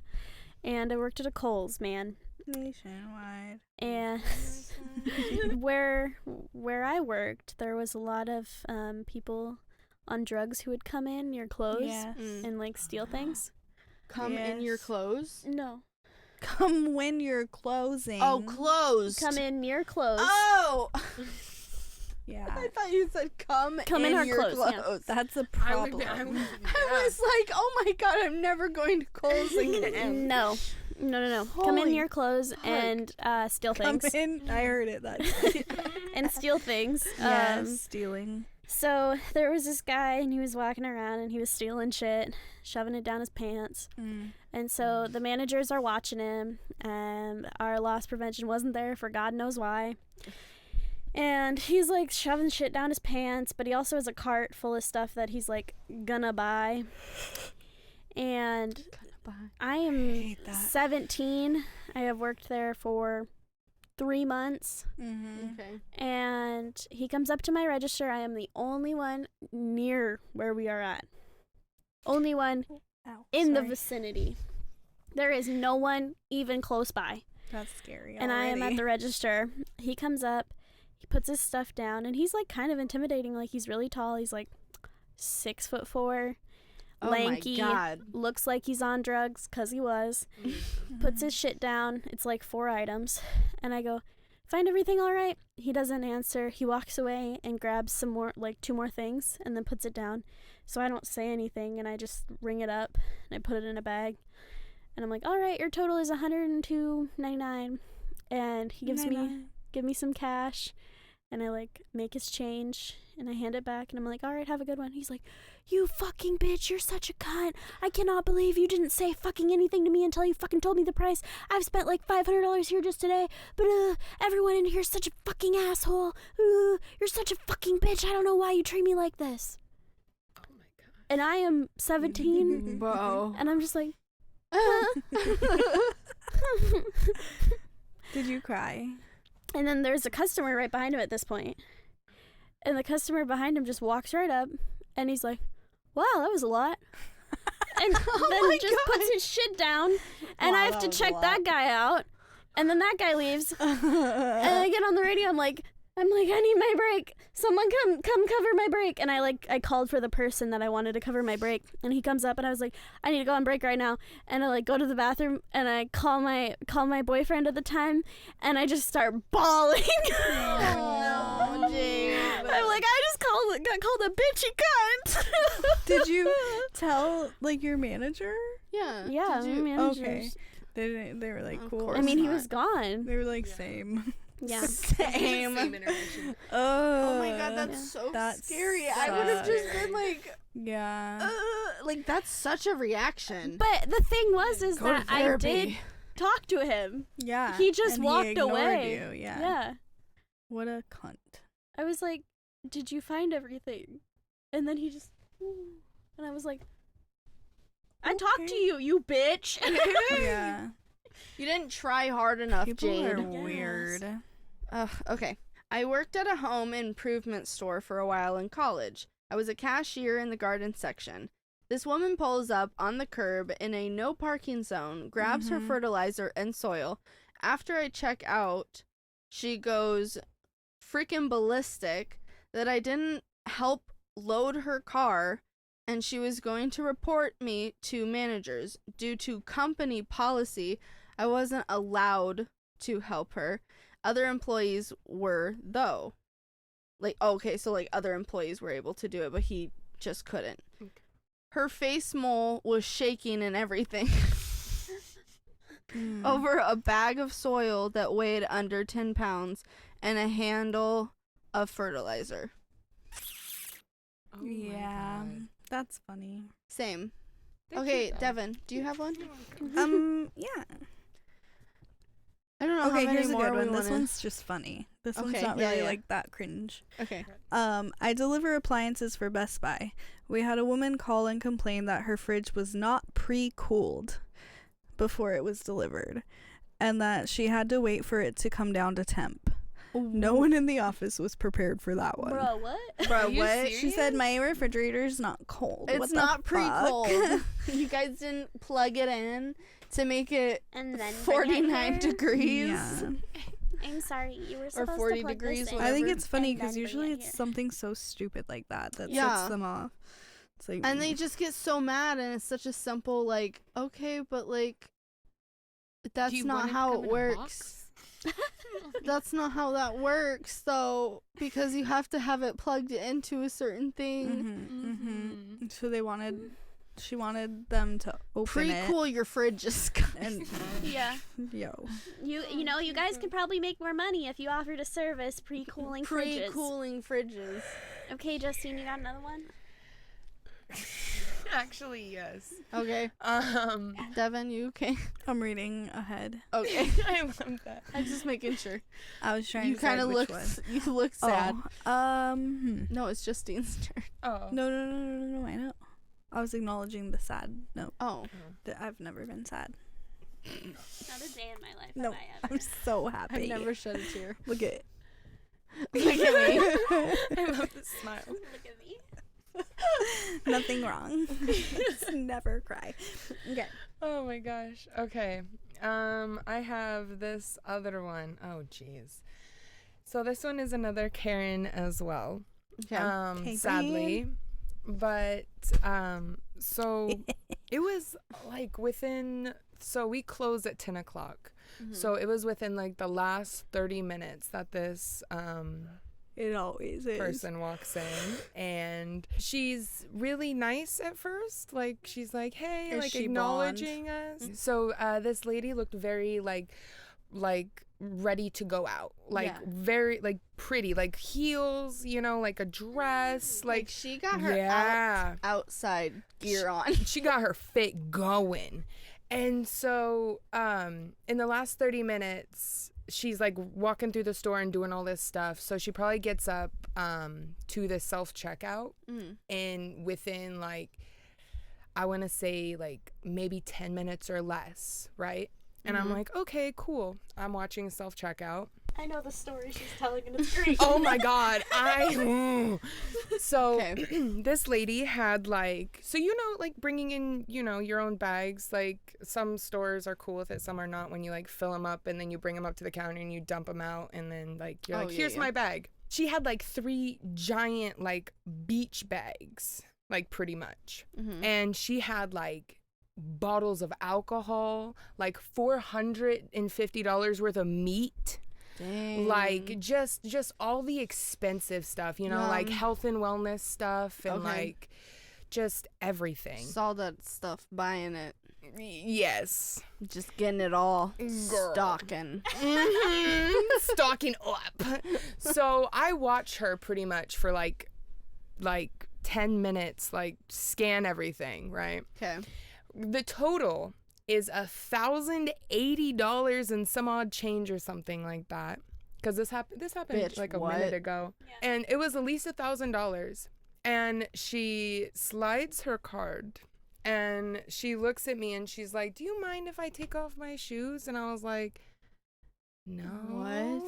and I worked at a Kohl's, man. Nationwide. And where I worked, there was a lot of people on drugs who would come in your clothes Yes. and like steal things. Come in your Yes. clothes? No, Come when you're closing. Oh, closed. come in your clothes. Oh! Yeah. I thought you said come in our your clothes, yeah. clothes. That's a I problem. I was like, oh my god, I'm never going to Kohl's again. No. Come in Holy your clothes fuck. and steal Come things. in. I heard it that day. And steal things. Yes, stealing. So there was this guy, and he was walking around, and he was stealing shit, shoving it down his pants. And so the managers are watching him, and our loss prevention wasn't there for God knows why. And he's like shoving shit down his pants, but he also has a cart full of stuff that he's like gonna buy. And I am hate that. 17. I have worked there for 3 months. Okay. And he comes up to my register. I am the only one near where we are at. Only one Ow, in the sorry. vicinity. There is no one even close by. That's scary. And I am at already. the register. He comes up, he puts his stuff down, and he's like kind of intimidating. Like he's really tall. He's like 6'4", Oh lanky. my god. Looks like he's on drugs because he was. Puts his shit down. It's like 4 items. And I go, find everything all right? He doesn't answer. He walks away and grabs some more, like 2 more things, and then puts it down. So I don't say anything, and I just ring it up, and I put it in a bag. And I'm like, all right, your total is $102.99. And he gives me some cash, and I like make his change, and I hand it back, and I'm like, all right, have a good one. He's like, you fucking bitch, you're such a cunt. I cannot believe you didn't say fucking anything to me until you fucking told me the price. I've spent like $500 here just today, but everyone in here is such a fucking asshole. You're such a fucking bitch. I don't know why you treat me like this. Oh my god. And I am 17, Bro. and I'm just like, Did you cry? and then there's a customer right behind him at this point. And the customer behind him just walks right up, and he's like, wow, that was a lot. And then he just puts his shit down, and Wow, I have that to was a check lot. that guy out. And then that guy leaves, and I get on the radio. I'm like, I need my break. Someone come cover my break. And I called for the person that I wanted to cover my break, and he comes up, and I was like, I need to go on break right now. And I like go to the bathroom, and I call my boyfriend at the time, and I just start bawling. Oh, no, Jade. I'm like, I just got called a bitchy cunt. Did you tell like your manager? Yeah. Yeah, Did you- managers. Okay. They were like Of cool. course I mean, he not. was gone. They were like Yeah. same. Yeah. Same. Same interaction. Oh my god, that's Yeah. so That scary. I would have just sucks. been like, Yeah. like that's such a reaction. But the thing was, is Go that to I therapy. did talk to him. Yeah. He just and walked he ignored away. You. Yeah. Yeah. What a cunt. I was like, did you find everything? And then he just, and I was like, I talked to Okay. you bitch. Yeah. You didn't try hard enough, People Jade. are Yes. weird. Okay. I worked at a home improvement store for a while in college. I was a cashier in the garden section. This woman pulls up on the curb in a no parking zone, grabs her Mhm. fertilizer and soil. After I check out, she goes freaking ballistic that I didn't help load her car, and she was going to report me to managers. Due to company policy, I wasn't allowed to help her. Other employees were, though. Like, okay, so like other employees were able to do it, but he just couldn't. Okay. Her face mole was shaking and everything Mm. over a bag of soil that weighed under 10 pounds and a handle of fertilizer. Oh my Yeah. God. That's funny. Same. They're Okay, cute, though. Devin, do you have one? Yeah. I don't know Okay, how here's many a more good we one. This wanna... one's just funny. This one's Okay, not yeah, really yeah. like that cringe. Okay. I deliver appliances for Best Buy. We had a woman call and complain that her fridge was not pre-cooled before it was delivered, and that she had to wait for it to come down to temp. No one in the office was prepared for that one. Bro, what? Bro, you what? serious? She said my refrigerator's not cold. It's What the not fuck? pre-cold. You guys didn't plug it in to make it And then 49 degrees. Yeah. I'm sorry, you were Or supposed 40 to plug degrees, this in. I think whatever. it's funny And because then usually bring it it's here. something so stupid like that Yeah. sets them off. It's like, And they just get so mad, and it's such a simple, like, okay, but, like, that's Do you not want it to how come it in a works. box? That's not how that works, though, because you have to have it plugged into a certain thing. So she wanted them to open it. Pre-cool your fridges, And Yeah. yo, You know, you guys could probably make more money if you offered a service pre-cooling fridges. Pre-cooling fridges. Okay, Justine, you got another one? Actually, yes. Okay. Devin, you okay? I'm reading ahead. Okay. I love that. I'm just making sure. I was trying You to decide kind of which look. one. You look sad. No, No, it's Justine's turn. Oh. no, I know. I was acknowledging the sad note. Oh. That I've never been sad. Not a day in my life No, have I ever. I'm so happy. I've never shed a tear. Look at Look at me. I love the smile. Look at me. nothing wrong. Just never cry. Okay. Oh my gosh. Okay. I have this other one. Oh jeez. So this one is another Karen as well. Okay. Sadly. But so it was like so we close at 10 o'clock. So it was within like the last 30 minutes that this It always is. person walks in, and she's really nice at first. Like she's like, hey, Is like she acknowledging us. So this lady looked very like ready to go out, like Yeah. very like pretty, like heels, you know, like a dress, Like she got her yeah. outside gear on. She got her fit going. And so in the last 30 minutes she's like walking through the store and doing all this stuff, so she probably gets up to the self-checkout and within like I want to say like maybe 10 minutes or less, right? And I'm like, okay, cool. I'm watching self-checkout. I know the story she's telling and it's great. Oh my god, so Okay. this lady had like, so you know, like bringing in, you know, your own bags, like some stores are cool with it, some are not, when you like fill them up and then you bring them up to the counter and you dump them out and then like you're like, here's my bag. She had like 3 giant like beach bags, like pretty much. And she had like bottles of alcohol, like $450 worth of meat. Dang. Like just all the expensive stuff, you know, like health and wellness stuff and like just everything. Saw that stuff, buying it, Yes. just getting it all, Girl. stocking. Stocking up. So I watch her pretty much for like 10 minutes, like scan everything, right? Okay. The total is $1,080 and some odd change or something like that. Because this happened Bitch, like a what? minute ago. Yeah. And it was at least $1,000. And she slides her card and she looks at me and she's like, do you mind if I take off my shoes? And I was like, no. What?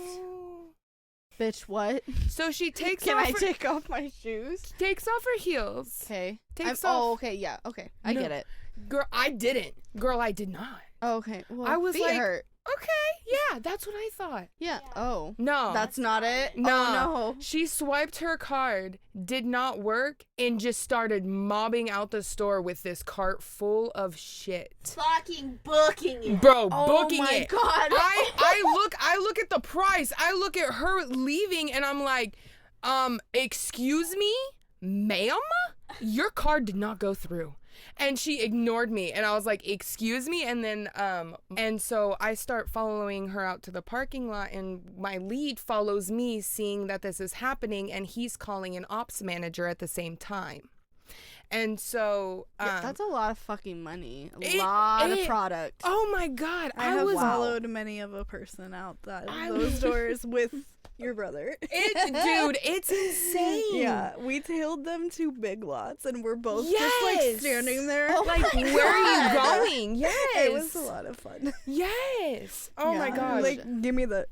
Bitch, what? So she takes Can off I her, take off my shoes? takes off her heels. Okay. Takes Oh, off. okay, yeah, okay. I No. get it. Girl, I didn't. Girl, I did not. Oh, okay. Well, I was feet like- hurt. Okay, yeah, that's what I thought. Yeah. Yeah. Oh. No. That's not it? No. Oh, no. She swiped her card, did not work, and just started mobbing out the store with this cart full of shit. Fucking booking it. Bro, Oh booking my it. God. I look at the price. I look at her leaving and I'm like, excuse me, ma'am? Your card did not go through. And she ignored me and I was like, excuse me? And then and so I start following her out to the parking lot and my lead follows me, seeing that this is happening, and he's calling an ops manager at the same time. And so Yeah, that's a lot of fucking money. A it- lot of it- product. oh my god, I have was followed many of a person out that I those was- doors with Your brother. Dude, it's insane. Yeah, we tailed them to Big Lots, and we're both just Yes. standing there. Like, where are you going? Yes. It was a lot of fun. Yes. Oh my Yeah, gosh. Like, give me the.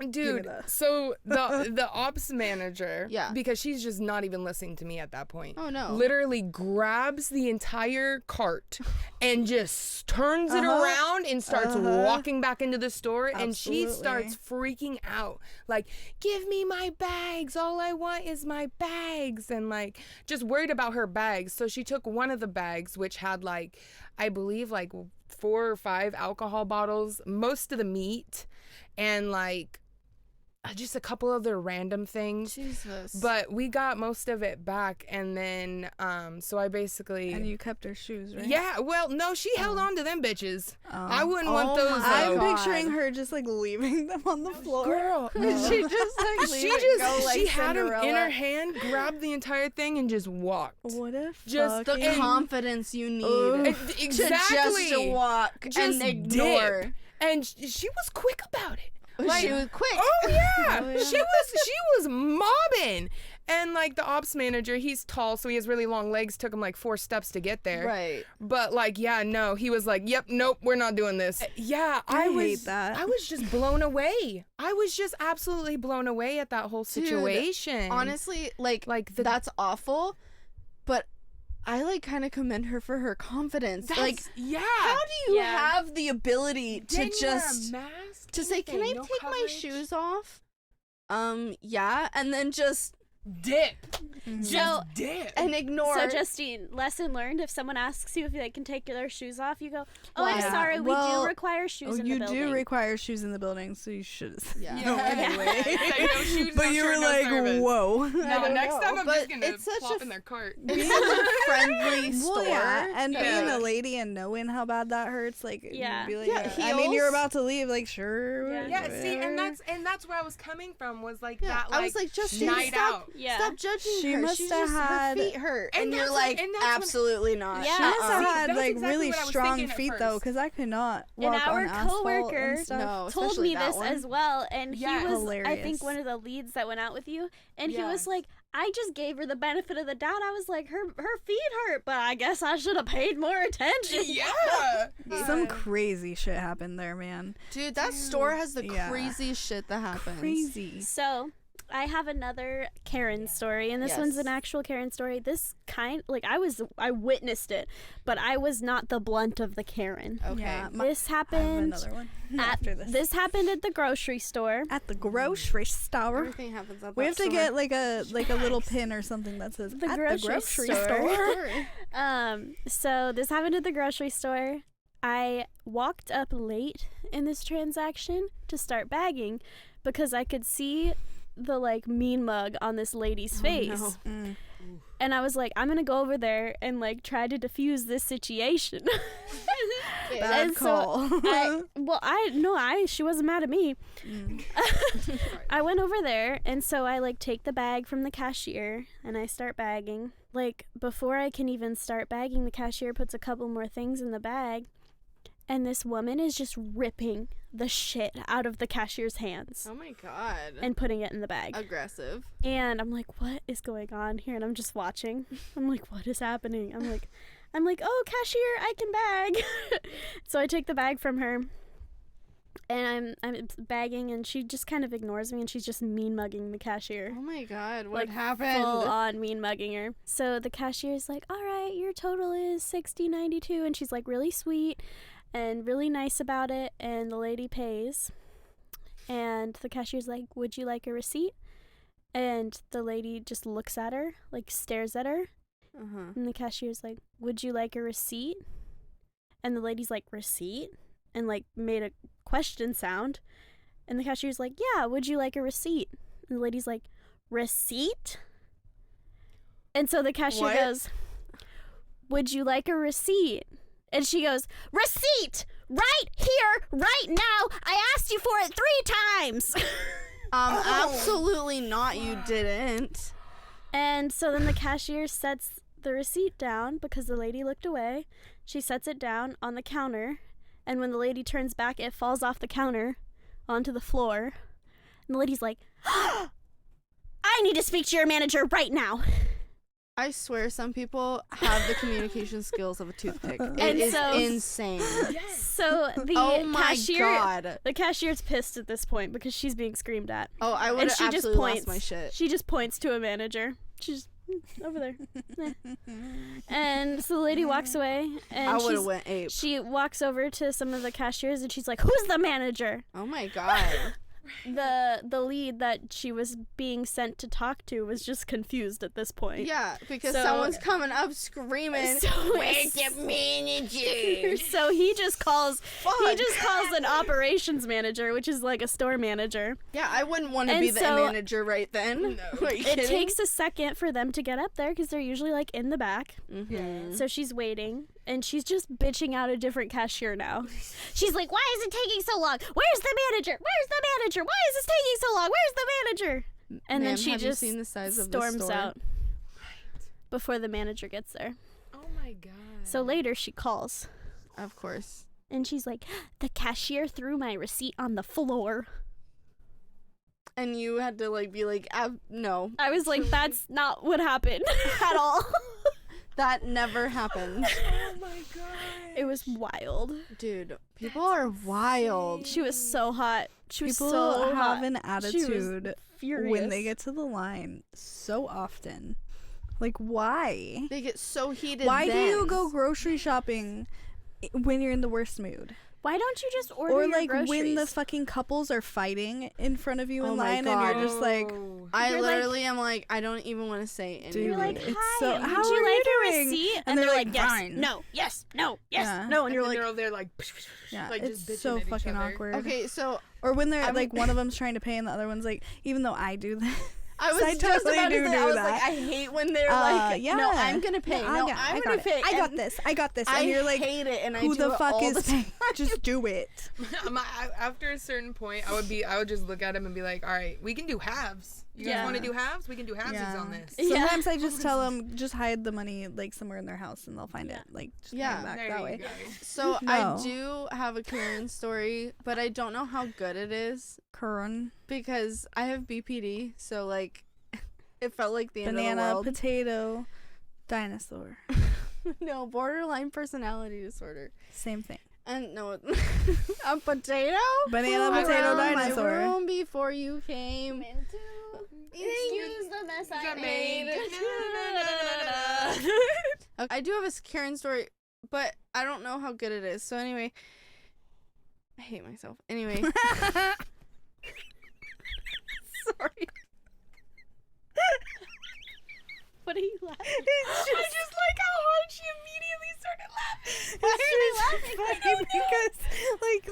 Dude, that. so the ops manager, Yeah. because she's just not even listening to me at that point. Oh no. Literally grabs the entire cart and just turns it around and starts walking back into the store, and she starts freaking out. Like, give me my bags. All I want is my bags. And like just worried about her bags. So she took one of the bags, which had like, I believe like 4 or 5 alcohol bottles, most of the meat, and like just a couple other random things. Jesus. But we got most of it back, and then so I basically And you kept her shoes, right? yeah, well, no, she held on to them bitches. I wouldn't Oh want those my I'm though. God. picturing her just like leaving them on the floor. Girl, she just like she leave it just go like she had them in Cinderella. her hand, grabbed the entire thing, and just walked. What a Just fucking... The confidence you need Ugh. to Exactly. just walk Just and ignore. dip. And she was quick about it. She was quick. Oh yeah. Oh, yeah. She was mobbing. And like the ops manager, he's tall, so he has really long legs. Took him like 4 steps to get there. Right. But like, yeah, no, he was like, "Yep, nope, we're not doing this." Yeah, I was hate that. I was just blown away. I was just absolutely blown away at that whole Dude, situation. Honestly, like Like the- that's awful, but I like kind of commend her for her confidence. Like, yeah. how do you Yeah. have the ability to Didn't wear a just mask, to say, "Can I anything, no take my coverage?" shoes off?" Yeah, and then just Dip. Mm-hmm. So, Dip. and ignore. so Justine, lesson learned: if someone asks you if they can take their shoes off, you go, "Oh, Well, I'm yeah. sorry, we Well, do require shoes in you the building." do require shoes in the building, so you should. Yeah. No, anyway. Say no shoes, But no you shirt, were no like, service. whoa. No, next time I'm but just gonna it's such plop a in their cart. It's such a friendly store. Well, yeah, and being Yeah. a lady and knowing how bad that hurts, like, Yeah. you'd be like, Yeah, I mean, you're heels. about to leave, like, sure. Yeah. Yeah, see, and whatever. that's where I was coming from, was like Yeah, that, like, I was like, just night stop, out. Yeah. stop judging She her. must She's have just her had- feet hurt, And and you're that's what- like, and that's what- absolutely not. Yeah. She must have See, had that was like exactly really what I was strong thinking at feet first. though, because I could not And walk our on asphalt coworker and stuff. No, told especially me that this one. as well, and Yeah. he was, I Hilarious. think, one of the leads that went out with you, and he was Yes. like, I just gave her the benefit of the doubt. I was like, her feet hurt, but I guess I should have paid more attention. Yeah. Some crazy shit happened there, man. Dude, that store has the Yeah. craziest shit that happens. Crazy. So, I have another Karen story, and this one's Yes. an actual Karen story. This I witnessed it, but I was not the blunt of the Karen. Okay. Yeah, This I have happened another one at after this. this happened at the grocery store. At the grocery store. Everything happens at We that have to store. get like a little pin or something that says The at grocery the grocery store. store. So this happened at the grocery store. I walked up late in this transaction to start bagging because I could see the like mean mug on this lady's face. Mm. And I was like, I'm gonna go over there and like try to diffuse this situation. Bad And so call. she wasn't mad at me. Mm. I went over there, and so I like take the bag from the cashier and I start bagging. Like before I can even start bagging, the cashier puts a couple more things in the bag, and this woman is just ripping the shit out of the cashier's hands Oh my god. and putting it in the bag. Aggressive. And I'm like, what is going on here? And I'm just watching. I'm like, what is happening? I'm like, oh, cashier, I can bag. So I take the bag from her, and I'm bagging, and she just kind of ignores me, and she's just mean mugging the cashier. Oh my god. What Like, happened? Full on mean mugging her. So the cashier's like, all right, your total is $60.92, and she's like really sweet and really nice about it, and the lady pays, and the cashier's like, would you like a receipt? And the lady just looks at her, like stares at her, Uh-huh. and the cashier's like, would you like a receipt? And the lady's like, receipt? And like made a question sound, and the cashier's like, yeah, would you like a receipt? And the lady's like, receipt? And so the cashier What? goes, would you like a receipt? And she goes, receipt! Right here, right now! I asked you for it 3 times! Absolutely not. You didn't. And so then the cashier sets the receipt down because the lady looked away. She sets it down on the counter, and when the lady turns back, it falls off the counter onto the floor. And the lady's like, I need to speak to your manager right now. I swear some people have the communication skills of a toothpick. It And is so- insane. So the Oh my cashier, god. the cashier's pissed at this point because she's being screamed at. Oh, I would And have she just absolutely points. lost my shit. She just points to a manager. She's over there. And so the lady walks away, and I would have went ape. she walks over to some of the cashiers, and she's like, "Who's the manager?" Oh my god. The lead that she was being sent to talk to was just confused at this point. Yeah, because So- someone's coming up screaming, So "Where's the manager?" So he just calls Fuck. an operations manager, which is like a store manager. Yeah, I wouldn't want to And be the so- manager right then. No. Are you It kidding? takes a second for them to get up there because they're usually like in the back. Mhm. So she's waiting, and she's just bitching out a different cashier now. She's like, "Why is it taking so long? Where's the manager? Where's the manager? Why is this taking so long? Where's the manager?" And then Ma'am, she have just you seen the size of this storms store? out before the manager gets there. Oh my god. So later she calls, Of course. and she's like, "The cashier threw my receipt on the floor." And you had to like be like, no, I was like, "That's not what happened at all." that never happened. Oh my god. It was wild. Dude, people are wild. She was so hot. She was People so have hot. an She was attitude furious. when they get to the line so often. Like, why? They get so heated. Why do you then. go grocery shopping when you're in the worst mood? Why don't you just order Or your like groceries? when the fucking couples are fighting in front of you Oh in my line, God. and you're just like, Oh. I You're like- literally am like, I don't even want to say anything. Dude, You're like, it's "Hi, so- would how you are like you a doing?" receipt?" And And they're they're like, like, "Yes, "Fine." no, yes, no, yes, Yeah. no," and you're And like, they're over there like, yeah, like it's just bitching so at each fucking other. awkward. Okay, so Or when they're I'm- like, one of them's trying to pay and the other one's like, even though I do that. I was I just totally about to do say, I do was that. like, I hate when they're like, yeah. no, I'm gonna pay. Yeah, No, I I'm got gonna it. pay. I got And this. I got this. I And you're like, hate it, and I who do the it fuck all is the paying? time. Just do it. After a certain point, I would just look at him and be like, all right, we can do halves. You guys Yeah. want to do halves? We can do halves Yeah. on this. Yeah. Sometimes I just tell them, just hide the money like somewhere in their house and they'll find it. Like, just Yeah. yeah, back There that you way. go. So No. I do have a Karen story, but I don't know how good it is Curran, because I have BPD. So like, it felt like the end of the banana, world. potato, dinosaur. No, borderline personality disorder. Same thing. And no, a potato. Banana, Flew potato, around my dinosaur. room before you came. Excuse the mess I made. Okay, I do have a Karen story, but I don't know how good it is. So anyway, I hate myself. Anyway, sorry. What are you laughing? I just like how hard she immediately started laughing. Why are you laughing? Because, like,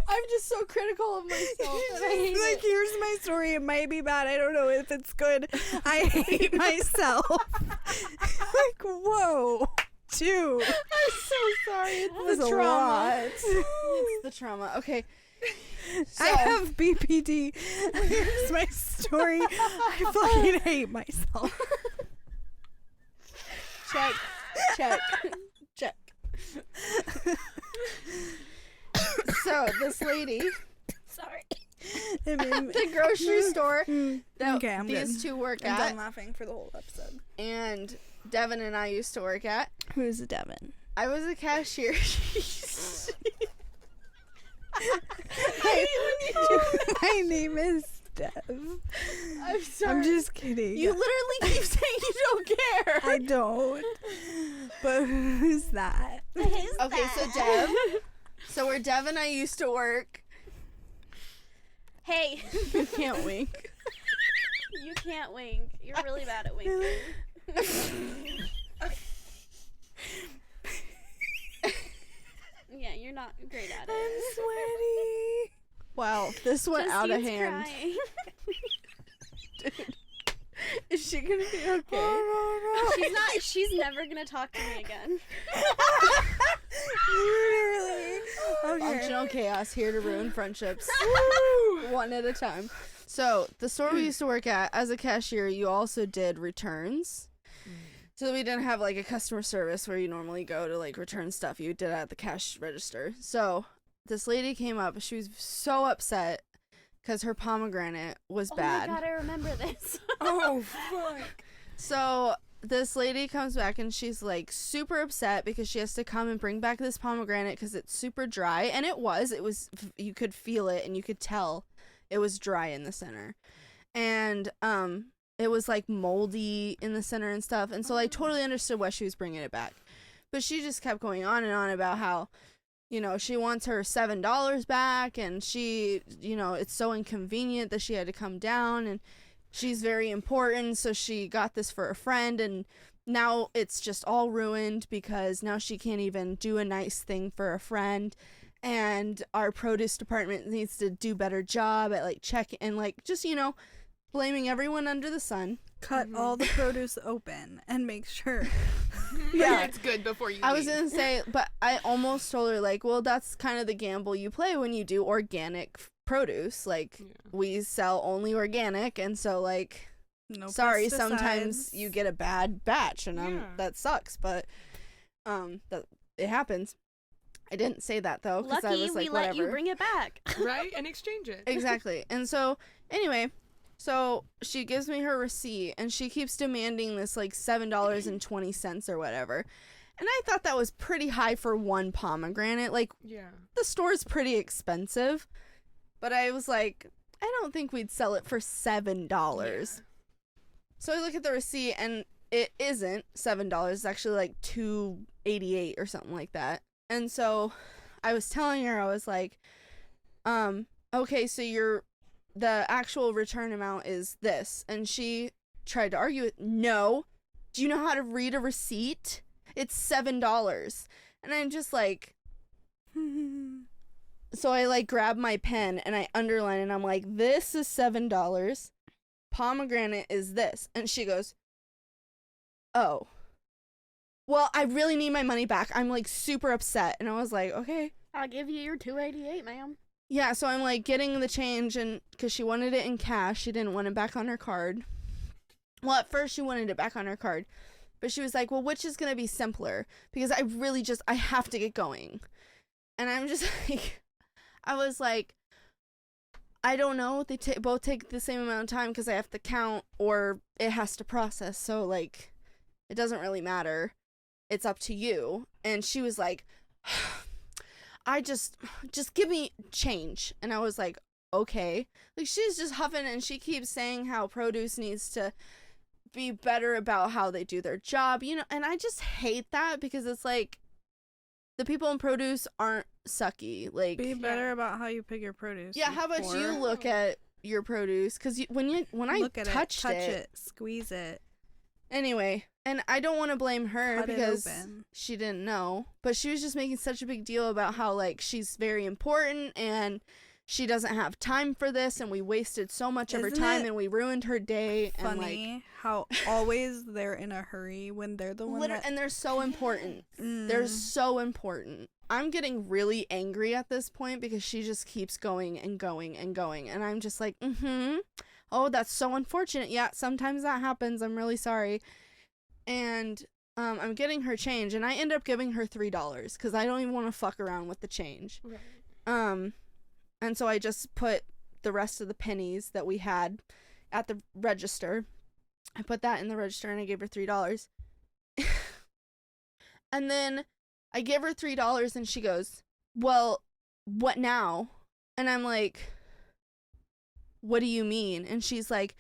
I'm just so critical of myself. And I hate like, it. here's my story. It might be bad. I don't know if it's good. I hate myself. Like, whoa, dude. I'm so sorry. It's That was the a trauma. lot. It's the trauma. Okay. So, I have BPD. Here's my story. I fucking hate myself. check, check, check. So this lady Sorry. It made me- the grocery store Mm, that okay, I'm these good. two work I'm at, done laughing for the whole episode. and Devin and I used to work at. Who's Devin? I was a cashier. My name is Dev. I'm sorry. I'm just kidding. You literally keep saying you don't care. I don't. But who's that? Okay, so Dev. So where Dev and I used to work. Hey, You can't wink. you can't wink. You're really bad at winking. Yeah, you're not great at it. I'm sweaty. Wow, this went out of Justine's hand. crying. Is she gonna be okay? She's not. She's never gonna talk to me again. Literally. Okay. Functional chaos here to ruin friendships. One at a time. So the store we used to work at, as a cashier, you also did returns. So we didn't have like a customer service where you normally go to like return stuff. You did it at the cash register. So this lady came up. She was so upset because her pomegranate was Oh bad. my god, I remember this. Oh, fuck. So this lady comes back and she's like super upset because she has to come and bring back this pomegranate because it's super dry. And it was, you could feel it and you could tell it was dry in the center. And it was like moldy in the center and stuff. And so I totally understood why she was bringing it back. But she just kept going on and on about how, you know, she wants her $7 back, and she, you know, it's so inconvenient that she had to come down, and she's very important, so she got this for a friend, and now it's just all ruined because now she can't even do a nice thing for a friend, and our produce department needs to do better job at like checking and like just, you know, blaming everyone under the sun. Cut all the produce open and make sure. Yeah. It's good before you I was leave. gonna say, but I almost told her, like, well, that's kind of the gamble you play when you do organic produce. Like, Yeah. we sell only organic, and so, like, No sorry, pesticides. sometimes you get a bad batch, and Yeah. that sucks, but that it happens. I didn't say that, though, because I Lucky was like, we let whatever. you bring it back. Right? And exchange it. Exactly. And so, anyway, so she gives me her receipt, and she keeps demanding this, like, $7.20 or whatever. And I thought that was pretty high for one pomegranate. Like, Yeah. the store's pretty expensive. But I was like, I don't think we'd sell it for $7. So I look at the receipt, and it isn't $7. It's actually, like, $2.88 or something like that. And so I was telling her, I was like, okay, so the actual return amount is this. And she tried to argue it. No. Do you know how to read a receipt? It's $7. And I'm just like, so I like grab my pen and I underline, and I'm like, this is $7. Pomegranate is this. And she goes, oh. Well, I really need my money back. I'm like super upset. And I was like, okay. I'll give you your $2.88, ma'am. Yeah, so I'm like getting the change, and because she wanted it in cash, she didn't want it back on her card. Well, at first she wanted it back on her card, but she was like, well, which is going to be simpler? Because I have to get going. And I'm just like, I was like, I don't know. They both take the same amount of time because I have to count or it has to process. So, like, it doesn't really matter. It's up to you. And she was like, I just give me change. And I was like, okay. Like, she's just huffing, and she keeps saying how produce needs to be better about how they do their job, you know, and I just hate that because it's like the people in produce aren't sucky. Like, Be better about how you pick your produce. yeah, how about you before. look at your produce? Because when I Look at touched touch it, it, squeeze it, anyway, and I don't want to blame her cut it because open. she didn't know, but she was just making such a big deal about how, like, she's very important and she doesn't have time for this, and we wasted so much of her Isn't time it and we ruined her day. Funny And like, how always they're in a hurry when they're the one that. and they're so important. Mm. They're so important. I'm getting really angry at this point because she just keeps going and going and going, and I'm just like, oh, that's so unfortunate. Yeah, sometimes that happens. I'm really sorry. And I'm getting her change, and I end up giving her $3 because I don't even want to fuck around with the change. Right. And so I just put the rest of the pennies that we had at the register. I put that in the register, and I gave her $3. And then I give her $3, and she goes, well, what now? And I'm like, what do you mean? And she's like,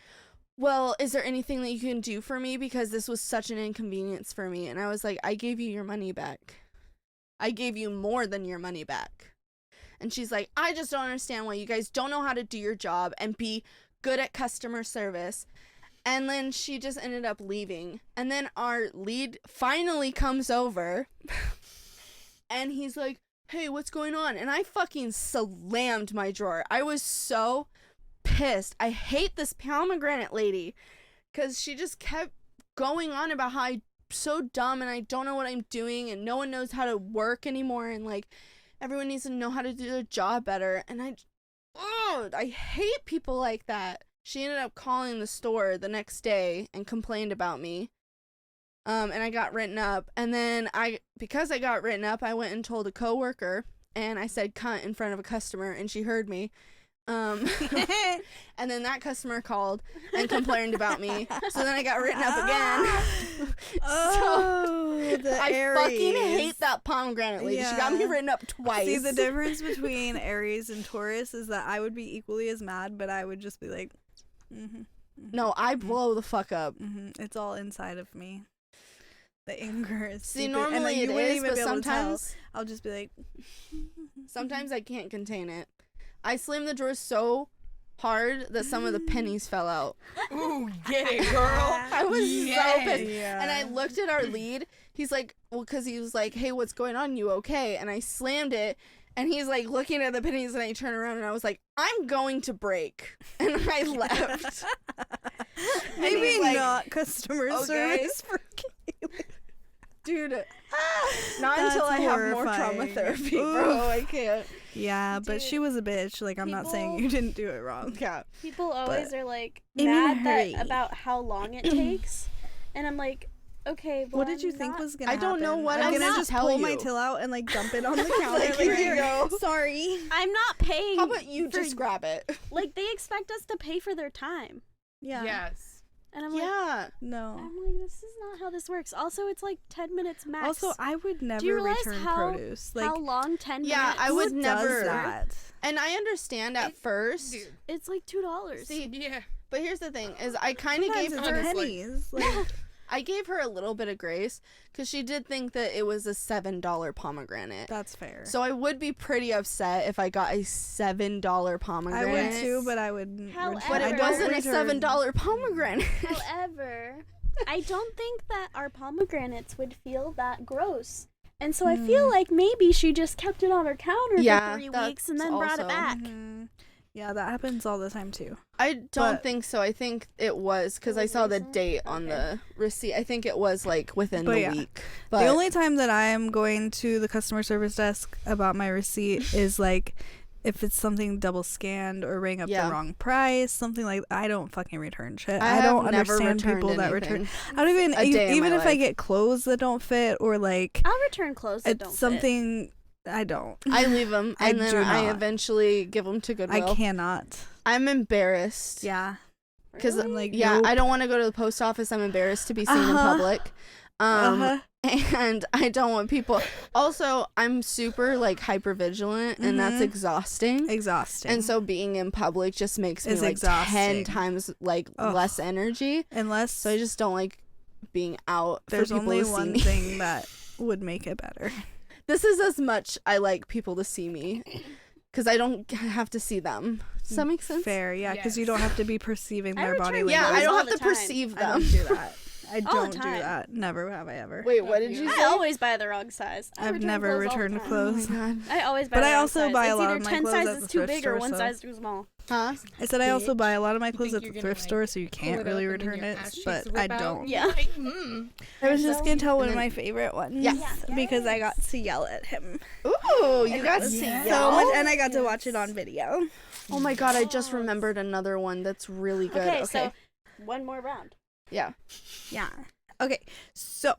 well, is there anything that you can do for me? Because this was such an inconvenience for me. And I was like, I gave you your money back. I gave you more than your money back. And she's like, I just don't understand why you guys don't know how to do your job and be good at customer service. And then she just ended up leaving. And then our lead finally comes over. And he's like, hey, what's going on? And I fucking slammed my drawer. I was so pissed. I hate this pomegranate lady. Because she just kept going on about how I'm so dumb and I don't know what I'm doing. And no one knows how to work anymore. And like, everyone needs to know how to do their job better. And I hate people like that. She ended up calling the store the next day and complained about me. And I got written up. And then because I got written up, I went and told a coworker, and I said cunt in front of a customer, and she heard me. And then that customer called and complained about me. So then I got written up again. Oh, the I Aries. fucking hate that pomegranate lady. She got me Yeah. written up twice. See, the difference between Aries and Taurus is that I would be equally as mad, but I would just be like, No, I blow the fuck up. It's all inside of me. The anger is See, stupid. normally and it you wouldn't is, even but be able to tell. sometimes I'll just be like, sometimes I can't contain it. I slammed the drawer so hard that some of the pennies fell out. Ooh, get it, girl. I was so pissed. Yeah. And I looked at our lead. He's like, well, because he was like, hey, what's going on? You okay? And I slammed it. And he's like looking at the pennies, and I turn around and I was like, I'm going to break. And I left. maybe he's like, not customer okay. service for Kaylee. Dude, not That's until I have more trauma horrifying. therapy, bro. I can't. Yeah, but Dude, she was a bitch. Like, I'm not saying people- you didn't do it wrong. Yeah. People always are like I'm in a mad hurry. about how long it takes, and I'm like, okay, well, What did you I'm think not- was gonna I happen? don't know what I'm I'm gonna not just tell pull my you. till out and like dump it on the counter. Like, here you go. Sorry. I'm not paying. How about you for- just grab it? Like they expect us to pay for their time, Yeah. Yes. and I'm like, Yeah. No. I'm like, this is not how this works. Also, it's like 10 minutes max. Also, I would never realize return how- produce. Like, how long 10 Yeah, minutes? I who would does never. that? And I understand at first. Dude. It's like $2. See, Yeah. but here's the thing: is I kind of Sometimes gave it's her honestly. pennies. Like, I gave her a little bit of grace because she did think that it was a $7 pomegranate. that's fair. So I would be pretty upset if I got a $7 I pomegranate. would too, but I wouldn't. However- return. But I it don't wasn't a return- $7 pomegranate. However, I don't think that our pomegranates would feel that gross. And so I feel like maybe she just kept it on her counter Yeah, for 3 that's weeks and then brought it also- back. Mhm. Yeah, that happens all the time too. I don't But- think so. I think it was because It I was saw the recent? date on the receipt. I think it was like within But the yeah. week. But The only time that I am going to the customer service desk about my receipt is like if it's something double scanned or rang up Yeah. the wrong price, something like I don't fucking return shit. I I don't have never understand returned people that anything. return. I don't even A day in even my if I life. get clothes that don't fit or like I'll return clothes that don't it's fit. something I don't. I leave them I and then do I not. eventually give them to Goodwill. I cannot. I'm embarrassed. Yeah. Because I'm like, yeah, nope. I don't want to go to the post office. I'm embarrassed to be seen in Uh-huh. public. And I don't want people. Also, I'm super like hyper vigilant, and that's Mhm. exhausting. Exhausting. And so being in public just makes me It's like exhausting. 10 times like Ugh. less energy. unless So I just don't like being out there's for people only to see one me. thing that would make it better. This is as much I like people to see me because I don't have to see them. Does that make sense? Fair, yeah, because you Yes. don't have to be perceiving I their body return language. Yeah, I Clothes don't all have the to time. perceive I them. don't do that. I All the don't do time. that. Never have I ever. Wait, what did you I say? always buy the wrong size. I I've return never clothes all the returned time. clothes. God. I always buy But the I wrong also size. buy a It's lot either of my 10 clothes at sizes the too thrift big or store, one so- size too small. Huh? I said I also buy a lot of my You clothes think at the you're gonna, thrift like, store, so you pull can't it really up and then return your it. ass cheeks But whip I out? don't. Yeah. Like, I was just gonna tell one And of then- my favorite ones. Yeah. Because I got to yell at him. Ooh, you And got it was to so yell? much, and I got to watch it on video. Oh my god, I just remembered another one that's really good. Okay, Okay. so one more round. Yeah. Yeah. Okay. So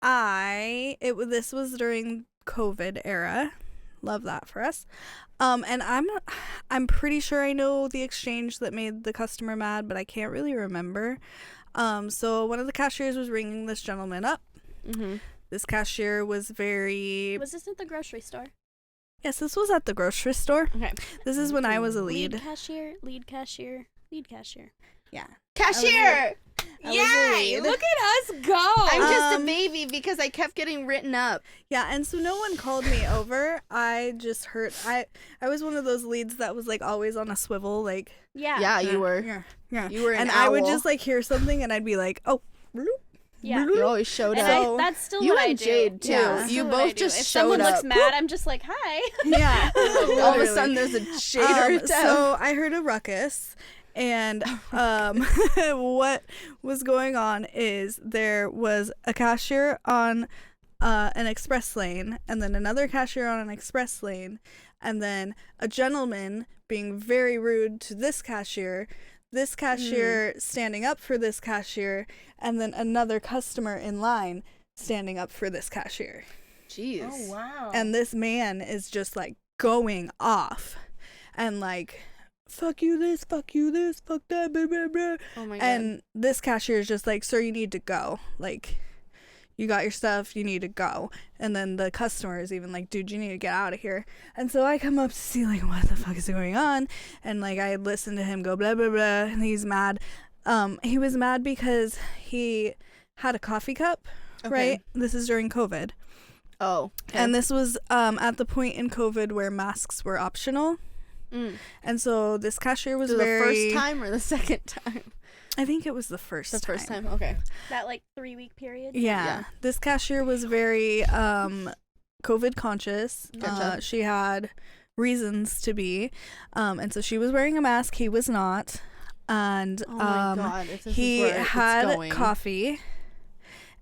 this was during COVID era. Love that for us. And I'm pretty sure I know the exchange that made the customer mad, but I can't really remember. So one of the cashiers was ringing this gentleman up. Mm-hmm. This cashier was very. Was this at the grocery store? Yes, this was at the grocery store. Okay. This is when I was a Lead lead. cashier, lead cashier, lead cashier. Yeah. Cashier! I was a Yay! lead. look at us go. I'm just a Um, baby because I kept getting written up. Yeah, and so no one called me over. I just heard. I was one of those leads that was like always on a swivel, like. Yeah. Yeah, you were. Yeah. You were an And I would owl. just like hear something, and I'd be like, "Oh, bloop, Yeah. You always showed And up. So- that's still You what I and do. Jade, too. Yeah. That's You still what I both do. just if showed someone up. looks mad, I'm just like, hi. yeah." All of a Literally. sudden, there's a shade or a depth. So I heard a ruckus, and what was going on is there was a cashier on an express lane, and then another cashier on an express lane, and then a gentleman being very rude to this cashier standing up for this cashier, and then another customer in line standing up for this cashier. Jeez. Oh wow. And this man is just like going off and like fuck you this, fuck that, blah, blah, blah. Oh my god. And this cashier is just like, sir, you need to go. Like, you got your stuff, you need to go. And then the customer is even like, dude, you need to get out of here. And so I come up to see like, what the fuck is going on? And like, I listened to him go blah blah blah, and he's mad. He was mad because he had a coffee cup, right? This is during COVID. Oh. Okay. And this was at the point in COVID where masks were optional. And so this cashier was the very... first time or the second time? I think it was the first time. The first time, okay. That like 3-week period. Yeah. This cashier was very COVID conscious. Gotcha. She had reasons to be. And so she was wearing a mask. He was not. And Oh my god. If this he is where had it's going. coffee.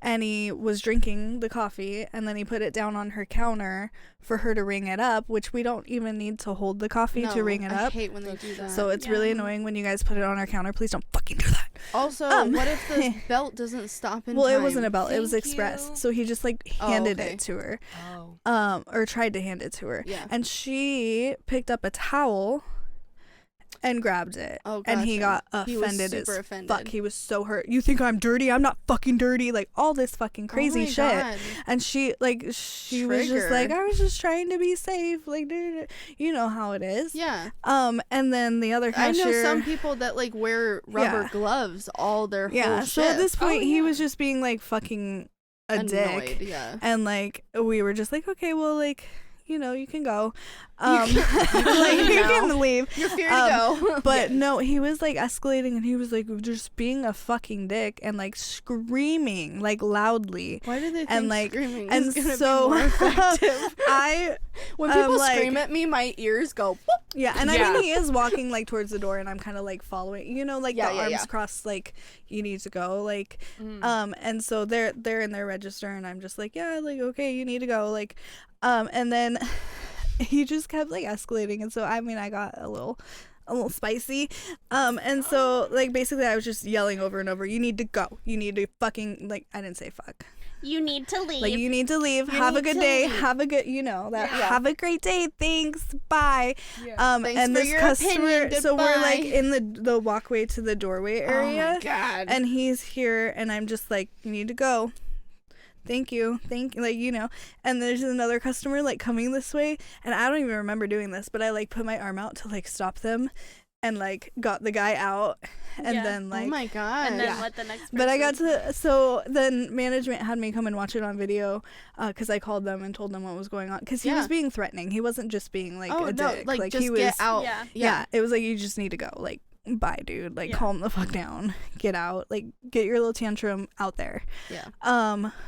And he was drinking the coffee, and then he put it down on her counter for her to ring it up, which we don't even need to hold the coffee to ring it I up. hate when they do that. So it's really annoying when you guys put it on our counter. Please don't fucking do that. Also, what if the belt doesn't stop in Well, time? it wasn't a belt. It was Thank express. you. So he just like handed okay. it to her. Oh. Or tried to hand it to her. Yeah. And she picked up a towel and grabbed it. Oh, And he got He was offended super as offended. fuck. He was so hurt. You think I'm dirty? I'm not fucking dirty. Like all this fucking crazy Oh my shit. God. And she was just like, I was just trying to be safe. Like, you know how it is. Yeah. And then the other cashier. I know some people that like wear rubber Yeah. gloves all their Yeah. whole So at this shift. point, Oh, he yeah. was just being like fucking a Annoyed, dick. yeah. And like we were just like, okay, well, like, you know, you can go. can You now. can leave. You're free to go. But no, he was like escalating, and he was like just being a fucking dick and like screaming like loudly. Why do they think And like, screaming and is gonna so be more effective? when When people scream at me, my ears go. Whoop. yeah, and I Yeah. mean, he is walking like towards the door, and I'm kind of like following, you know, like Yeah, the yeah, arms yeah. crossed, like you need to go, like, and so they're in their register, and I'm just like, yeah, like okay, you need to go, like, and then he just kept like escalating, and so I mean, I got a little spicy, and so like basically I was just yelling over and over, you need to go, you need to fucking, like, I didn't say fuck. You need to leave. Like, you need to leave. You Have a need good to day. leave. Have a good, you know, that. Yeah. Have a great day. Thanks. Bye. Yeah. Thanks And for this your customer. opinion. So we're like Goodbye. in the walkway to the doorway area, Oh my god. and he's here, and I'm just like, you need to go. Thank you, like, you know. And there's another customer like coming this way, and I don't even remember doing this, but I like put my arm out to like stop them, and like got the guy out, and Yeah. then like. Oh my god. and then yeah. what the next? But I got person- to, so then management had me come and watch it on video, because I called them and told them what was going on, because he Yeah. was being threatening. He wasn't just being like oh a no, dick. like just he was, get out. Yeah. Yeah, it was like, you just need to go. Like, bye, dude. Like, Yeah. calm the fuck down. Get out. Like, get your little tantrum out there. Yeah.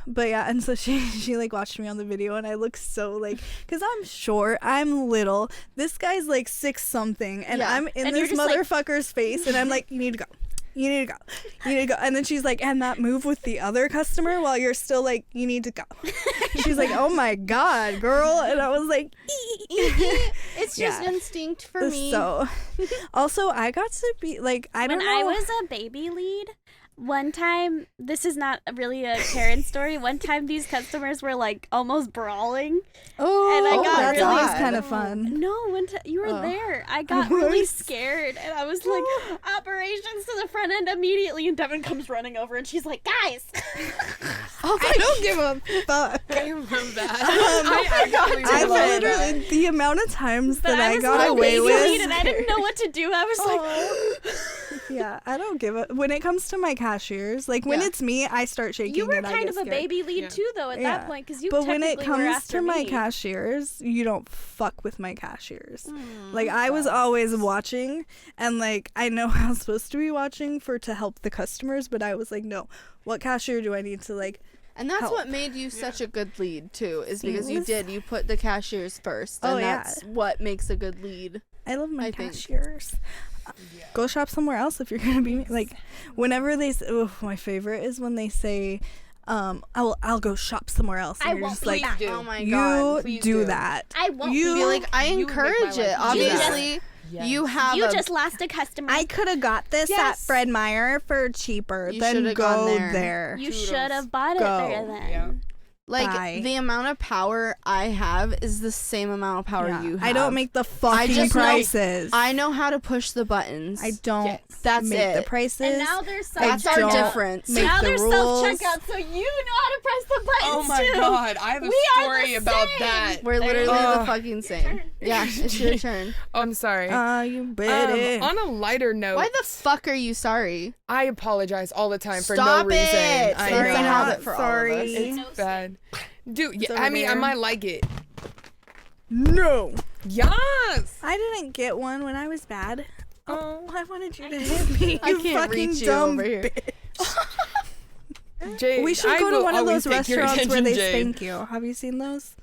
But yeah, and so she like watched me on the video, and I look so like, because I'm short, I'm little. This guy's like 6 something, and Yeah. I'm in And you're this just like- motherfucker's face, and I'm like, you need to go. You need to go. You need to go. And then she's like, and that move with the other customer while you're still like, you need to go. She's like, oh my God, girl. And I was like, It's just Yeah. instinct for me. so. Also, I got to be like, I don't when know. I was a baby lead, one time, this is not really a Karen story. One time, these customers were like almost brawling. oh, and I got that's really- always kind of fun. No, one time you were Oh. there. I got really was? scared, and I was like, operations to the front end immediately. And Devin comes running over, and she's like, guys. I don't give a fuck. I remember that. I actually I remember literally, that. the amount of times But that I I was got like away baby with. lead, and I didn't know what to do. I was like, Yeah, I don't give a. When it comes to my cashiers, like when Yeah. it's me, I start shaking. you were and I kind get of a scared. baby lead Yeah. too, though, at Yeah. that point, because you. But when it technically were comes after to my me. cashiers, you don't fuck with my cashiers. Hmm. Like, I was always watching, and like I know I was supposed to be watching to help the customers, but I was like, no, what cashier do I need to like? And that's help. what made you such a good lead too, is because you Seamless. you put the cashiers first, and Oh, yeah. that's what makes a good lead. I love my I think. cashiers. Go shop somewhere else if you're gonna be like. Whenever they, my favorite is when they say, I'll go shop somewhere else. And I you're won't just do like, that. do. Oh my you god. please do do. that. I won't You- do Be that. like, I You make my encourage life it. easier. Obviously, Yes. you have You a just lost a customer. I could have got this Yes. at Fred Meyer for cheaper. You Then shoulda go gone there. there. you Toodles. should have bought it Go. there then. Yeah. Like, Bye. the amount of power I have is the same amount of power Yeah. you have. I don't make the fucking just know- prices. I know how to push the buttons. I don't Yes. That's make it. the prices. And now there's That's I our don't difference. make now the there's rules. self-checkout, so you know how to press the buttons Oh my too. god, I have a We are story the about same. that. We're There you literally go. the fucking Your same. turn. Yeah, it's your turn. Oh, I'm sorry. You bet On a lighter note, Why the fuck are you sorry? I apologize all the time for Stop no reason. it. I Sorry, know. it's a habit for all of sorry. us. It's No bad. Dude, It's yeah, over I mean, I there. might like it. No. Yes. I didn't get one when I was bad. Oh, I wanted you to hit me. I you can't fucking reach you dumb over here. Jade, We should I go to will one of always those take your restaurants where attention, they Jade. spank you. Have you seen those?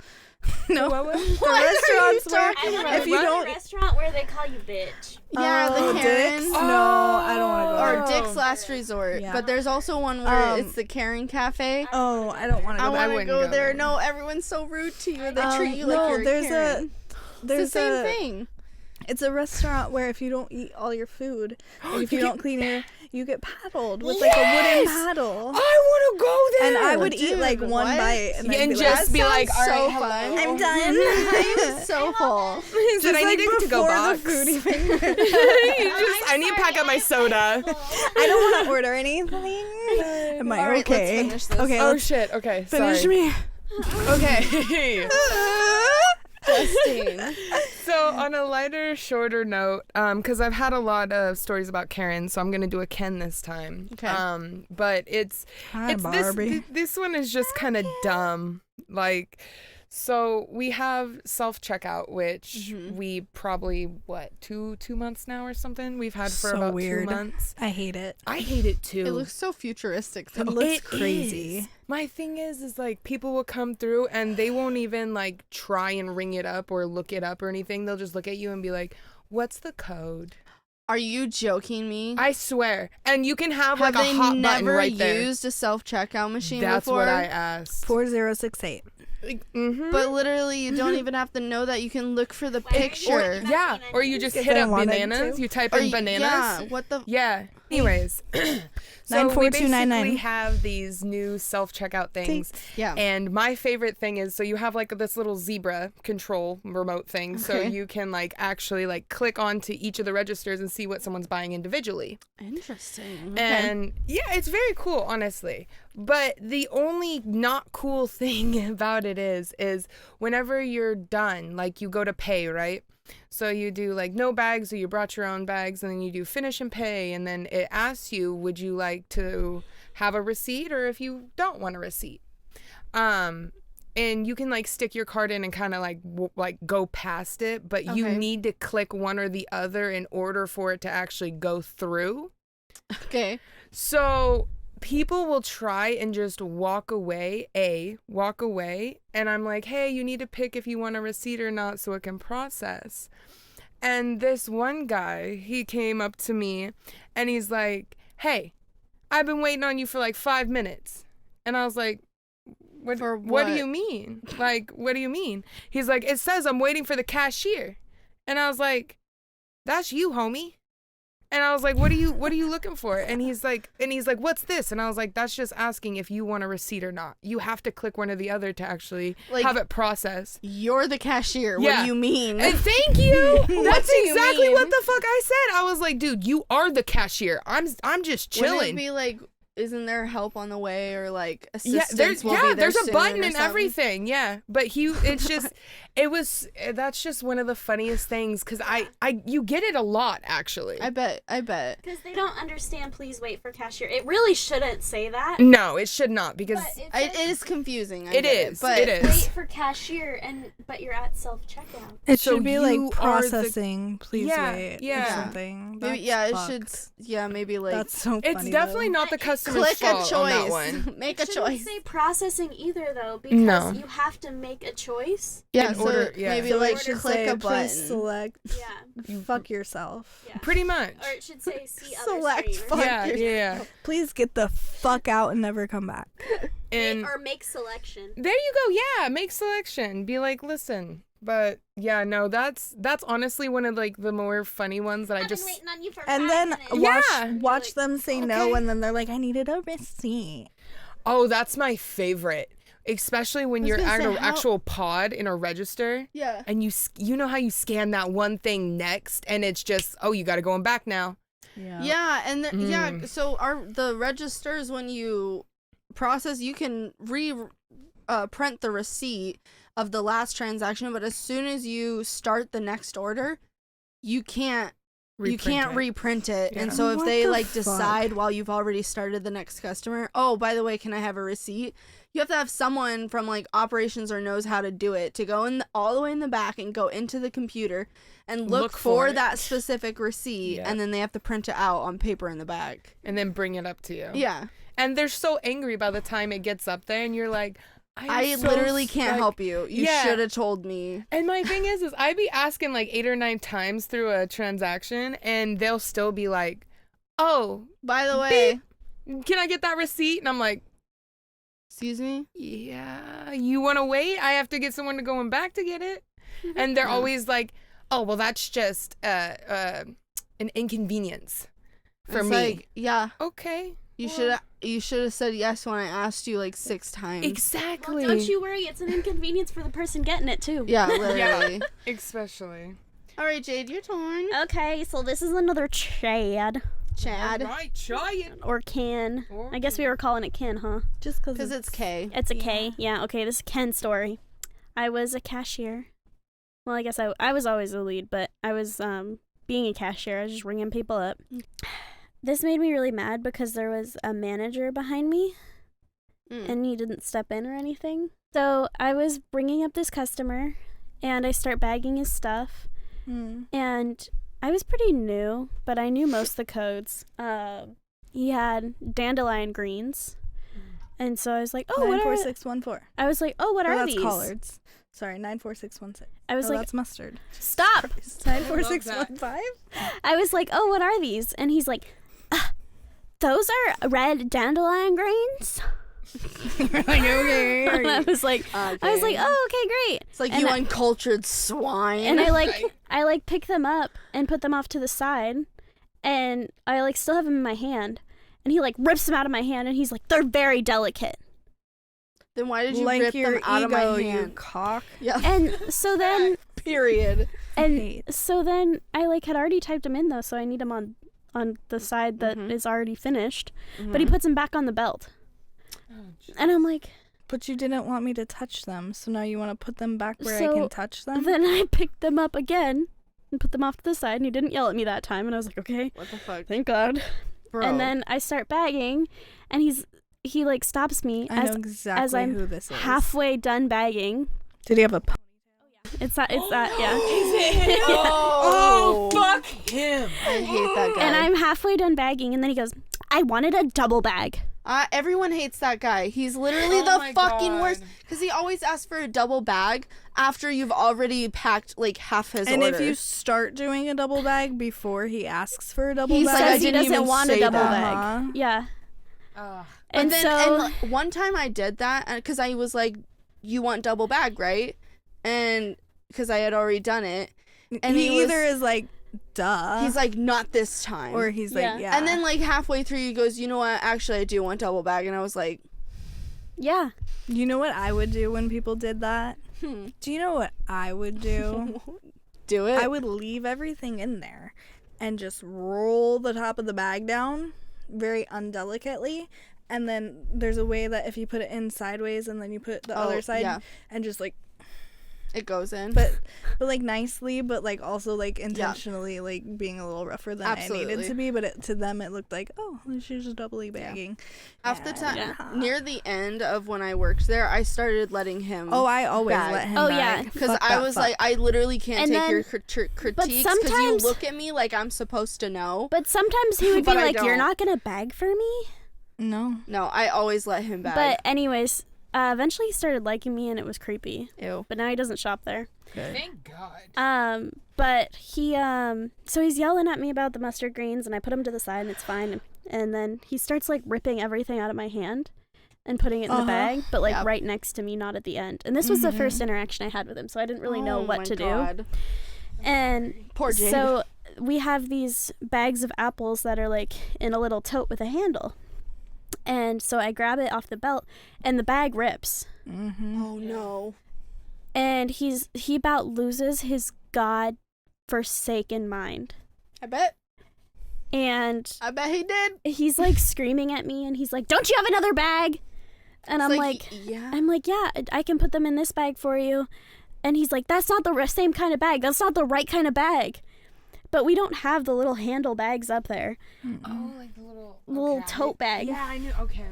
No. What? The What are you restaurants where talking I about? went if to you one don't restaurant where they call you bitch. Yeah, Oh, the Karens. Dick's? No, I don't want to go. Or there. Dick's Last Resort. Yeah. But there's also one where Um, it's the Karen Cafe. Oh, I don't want to I go there. want to wouldn't go go there. there. No, everyone's so rude to you. They treat you no, like you're a there's Karen. there's It's the same a thing. It's a restaurant where if you don't eat all your food, like if you don't clean you get paddled with like a wooden Yes! paddle. I want to go there. And I would eat dude, like one what? bite and, then and be just like, be like, all so right, hello. fun. I'm done. I'm so full. He said, Just I like need to go before box. the food even. I need to pack up my soda. I don't want to order anything. Am I All right, okay? let's finish this. Okay, Oh let's shit. Okay. finish sorry. me. Okay. Justine. So on a lighter, shorter note, because I've had a lot of stories about Karen, so I'm gonna do a Ken this time. Okay. But it's Hi, this Barbie. this one is just kind of dumb. Like, so we have self checkout, which Mhm. we probably two months now or something. We've had for So about weird. 2 months. I hate it. I hate it too. It looks so futuristic though. It looks It crazy. is. My thing is like people will come through and they won't even like try and ring it up or look it up or anything. They'll just look at you and be like, "What's the code?" Are you joking me? I swear. And you can have Have like a they hot button never right there. used a self-checkout machine That's before? what I asked. 4068. Mm-hmm. But literally, you don't even have to know that. You can look for the Why are you picture. talking Yeah, or you just If hit they up wanted bananas. to. You type Or in y- bananas. Yeah, what the? Yeah. Anyways, so we 94299. basically have these new self-checkout things. Yeah. And my favorite thing is, so you have like this little zebra control remote thing, so Okay. you can like actually like click onto each of the registers and see what someone's buying individually. Interesting. Okay. And yeah, it's very cool, honestly. But the only not cool thing about it is whenever you're done, like you go to pay, right? So you do like no bags or you brought your own bags, and then you do finish and pay, and then it asks you, would you like to have a receipt or if you don't want a receipt? And you can like stick your card in and kind of like go past it, but you Okay. need to click one or the other in order for it to actually go through. Okay. So people will try and just walk away, and I'm like, hey, you need to pick if you want a receipt or not so it can process. And this one guy, he came up to me and he's like, hey, I've been waiting on you for like 5 minutes. And I was like, what For do you what? mean? Like, what do you mean? He's like, it says I'm waiting for the cashier. And I was like, that's you, homie. And I was like, what are you looking for? And he's like, what's this? And I was like, that's just asking if you want a receipt or not. You have to click one or the other to actually Like- have it processed. You're the cashier. What Yeah. do you mean? And thank you. That's do you exactly mean? what the fuck I said. I was like, dude, you are the cashier. I'm just Wouldn't chilling. it be like, isn't there help on the way or like Yeah, assistance? will be there there's a soon button or and something? everything. Yeah, but that's just one of the funniest things because you get it a lot actually. I bet. Because they don't understand, please wait for cashier. It really shouldn't say that. No, it should not because But It is confusing. I It get is, but it is. Wait for cashier, but you're at self-checkout. It So should be you like are the- Please Yeah, wait. yeah. Or something. Maybe, That's yeah, it fucked. should. Yeah, maybe like That's so it's funny. definitely though. not the customer's click a fault on that choice. one. Make It a shouldn't choice. say processing either, though, because No. you have to make a choice. Yeah, in so order- yeah. maybe So it like should click say, a "Please button. select. Yeah. Fuck yourself. Yeah. Pretty much. Or it should say see other Select screen. fuck Yeah, yourself. yeah. Please get the fuck out and never come back. And Or make selection. there you go. Yeah, make selection. Be like, listen. But yeah, no, that's honestly one of like the more funny ones that I I've just been waiting on you for And 5 then minutes. Yeah. watch Like, them say no, okay. and then they're like, I needed a receipt. Oh, that's my favorite. especially when was you're gonna at say, an how- actual pod in a register. Yeah. And you know how you scan that one thing next, and it's just, oh, you got to go in back now. Yeah, and so the registers, when you process, you can print the receipt of the last transaction, but as soon as you start the next order, you can't reprint it. Yeah. And so if What they the like fuck? decide while you've already started the next customer, oh, by the way, can I have a receipt? You have to have someone from like operations or knows how to do it to go in all the way in the back and go into the computer and look for it. that specific receipt, Yeah. and then they have to print it out on paper in the back. And then bring it up to you. Yeah. And they're so angry by the time it gets up there, and you're like, I literally can't help you. You Yeah. should have told me. And my thing is I be asking like 8 or 9 times through a transaction, and they'll still be like, oh, By the way, can I get that receipt? And I'm like, excuse me? yeah, you want to wait? I have to get someone to go in back to get it. And they're always like, oh, well, that's just an inconvenience for It's me. like, yeah, Okay. you well, should have said yes when I asked you like 6 times. Exactly. Well, don't you worry, it's an inconvenience for the person getting it too. Yeah, literally. Especially. All right, Jade, your turn. Okay, so this is another Chad Chad. Right, try it. or Ken. I guess we were calling it Ken, huh? Just Because it's K. It's a K. Yeah, okay, this is Ken's story. I was a cashier. Well, I guess I was always a lead, but I was being a cashier. I was just ringing people up. This made me really mad because there was a manager behind me and he didn't step in or anything. So I was bringing up this customer and I start bagging his stuff. And I was pretty new, but I knew most of the codes. He had dandelion greens. And so I was like, oh, what are 94614. I was like, oh, what Oh, are that's these? collards. Sorry, 94616. I was Oh, like, that's mustard. stop. 94615. I was like, oh, what are these? And he's like, those are red dandelion greens. Like, okay. And I was like, oh, okay, great. It's like And you I- uncultured swine. And I pick them up and put them off to the side, and I like still have them in my hand. And he like rips them out of my hand, and he's like, they're very delicate. Then why did you like rip your them out of my ego, you hand? cock. Yeah. And so then, Period. and so then I like had already typed them in though, so I need them on the side that is already finished. But he puts them back on the belt, and I'm like, But you didn't want me to touch them, so now you want to put them back where I So can touch them? then I picked them up again and put them off to the side, and he didn't yell at me that time, and I was like, okay, What the fuck? thank God. Bro. And then I start bagging, and he like stops me I know as exactly I'm who this is. halfway done bagging. Did he have a ponytail? It's that, yeah. Oh, fuck him. I hate that guy. And I'm halfway done bagging, and then he goes, I wanted a double bag. Everyone hates that guy. He's literally Oh the my fucking God. worst. Because he always asks for a double bag after you've already packed like half his And order. if you start doing a double bag before he asks for a double He's bag, like, I Says he didn't doesn't even want a say double that. bag. Yeah. Ugh. But And then, so like, one time I did that because I was like, "You want double bag, right?" And because I had already done it, and he either is like, duh, he's like, "Not this time," or he's like, Yeah. yeah. And then like halfway through, he goes, "You know what? Actually, I do want double bag," and I was like, yeah. you know what I would do when people did that? Do you know what I would do? "Do it." I would leave everything in there and just roll the top of the bag down very undelicately. And then there's a way that if you put it in sideways and then you put the other side yeah. and just like, It goes in. but like nicely, but like also like intentionally like being a little rougher than I Absolutely. needed to be. But to them it looked like, oh, she's just doubly bagging. half the time, Yeah. near the end of when I worked there, I started letting him. Oh, I always Bag. let him. Oh, bag. yeah. Because Fuck I that was fuck. like, I literally can't And take then- your critiques because you sometimes- look at me like I'm supposed to know. But sometimes he would be But I like, you're don't. not going to bag for me? no. No, I always let him bag. But anyways, eventually he started liking me, and it was creepy. Ew. But now he doesn't shop there. Thank God. But he, so he's yelling at me about the mustard greens, and I put him to the side, and it's fine. And then he starts, like, ripping everything out of my hand and putting it in the bag, but, like, Yep. right next to me, not at the end. And this was the first interaction I had with him, so I didn't really know Oh what my to God. do. And Poor Jade. so we have these bags of apples that are, like, in a little tote with a handle. And so I grab it off the belt, and the bag rips. Mm-hmm. Oh no. And he about loses his God-forsaken mind. I bet And he did. he's like screaming at me, and he's like, "Don't you have another bag?" And It's I'm like, yeah. yeah, I can put them in this bag for you. And he's like, "That's not the same kind of bag. That's not the right kind of bag." But we don't have the little handle bags up there. Oh, like the little Little tote bag. Yeah, I knew. Okay.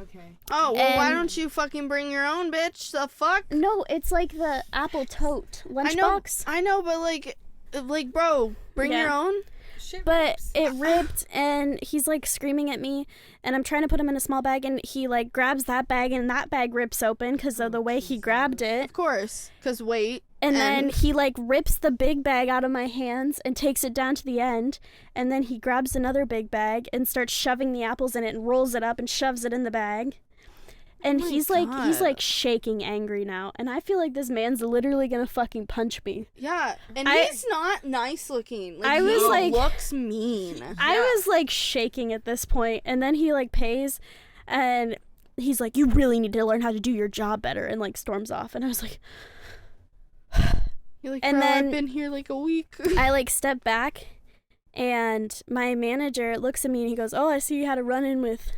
Oh, well, why And- don't you fucking bring your own, bitch? The fuck? No, it's like the Apple tote lunchbox. I know, but like, bro, bring Yeah. your own. Shit But rips. it ripped, and he's like screaming at me, and I'm trying to put him in a small bag, and he like grabs that bag, and that bag rips open because of the way he grabbed it. Of course, cause weight. And then he like rips the big bag out of my hands and takes it down to the end, and then he grabs another big bag and starts shoving the apples in it and rolls it up and shoves it in the bag. And my he's God. like shaking angry now, and I feel like this man's literally gonna fucking punch me. Yeah, and I- he's not nice looking. Like, I was he like- looks mean. I was like shaking at this point, and then he like pays, and he's like, "You really need to learn how to do your job better," and like storms off. And I was like, You're like, and bro, then- I've been here like a week. I like step back, and my manager looks at me and he goes, "Oh, I see you had a run-in with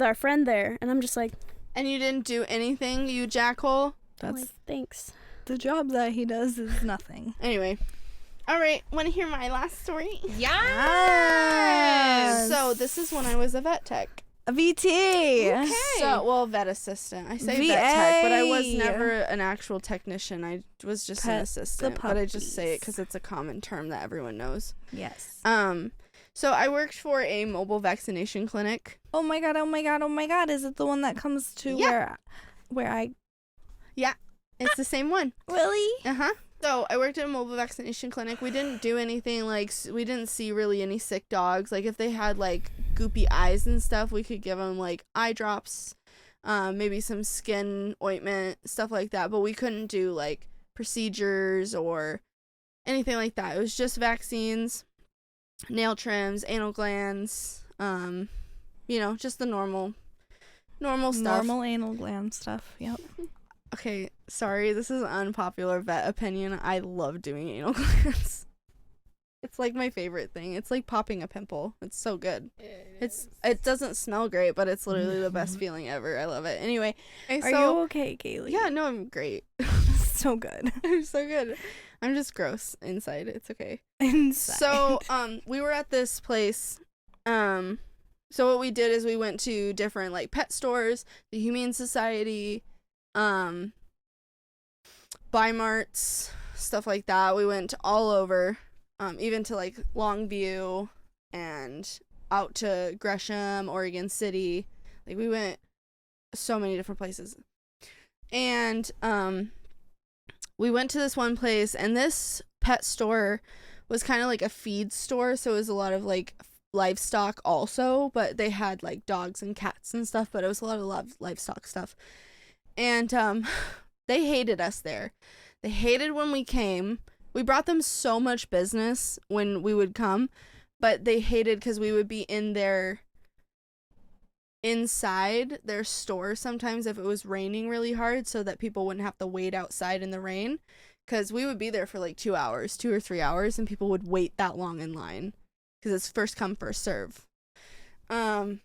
our friend there," and I'm just like, And you didn't do anything, you jackhole. That's like, "Thanks." the job that he does is nothing. Anyway, all right. Want to hear my last story? Yes. So this is when I was a vet tech. A VT. So, well, vet assistant. I say VA. vet tech, but I was never an actual technician. I was just an Pet the assistant. But I just say it puppies. because it's a common term that everyone knows. Yes. So I worked for a mobile vaccination clinic. Oh my god, oh my god, oh my god. Is it the one that comes to Yeah. where I It's the same one. really? Uh-huh. So I worked at a mobile vaccination clinic. We didn't do anything like, we didn't see really any sick dogs. Like if they had like goopy eyes and stuff, we could give them like eye drops, maybe some skin ointment, stuff like that. But we couldn't do like procedures or anything like that. It was just vaccines, nail trims, anal glands, just the normal stuff. Normal anal gland stuff. Yep. Okay, sorry, this is an unpopular vet opinion. I love doing anal glands. It's like my favorite thing. It's like popping a pimple. It's so good. It doesn't smell great, but it's literally the best feeling ever. I love it. Anyway, Are you okay, Kaylee? Yeah, no, I'm great. So good. I'm so good. I'm just gross inside. It's okay. Inside. So, we were at this place. So what we did is we went to different like pet stores, the Humane Society, Bi-Marts, stuff like that. We went all over, even to like Longview and out to Gresham, Oregon City. Like we went so many different places. And we went to this one place, and this pet store was kind of like a feed store, so it was a lot of like livestock also, but they had like dogs and cats and stuff, but it was a lot of livestock stuff. And they hated us there. They hated when we came. We brought them so much business when we would come, but they hated because we would be inside their store sometimes if it was raining really hard, so that people wouldn't have to wait outside in the rain, because we would be there for like 2 or 3 hours, and people would wait that long in line because it's first come first serve. And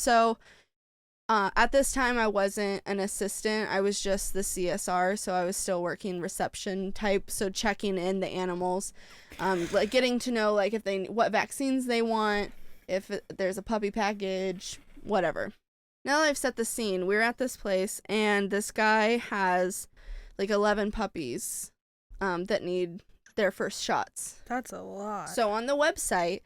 so at this time I wasn't an assistant, I was just the CSR, so I was still working reception type, so checking in the animals, like getting to know like what vaccines they want, if there's a puppy package, whatever. Now that I've set the scene, we're at this place, and this guy has like 11 puppies that need their first shots. That's a lot. So on the website,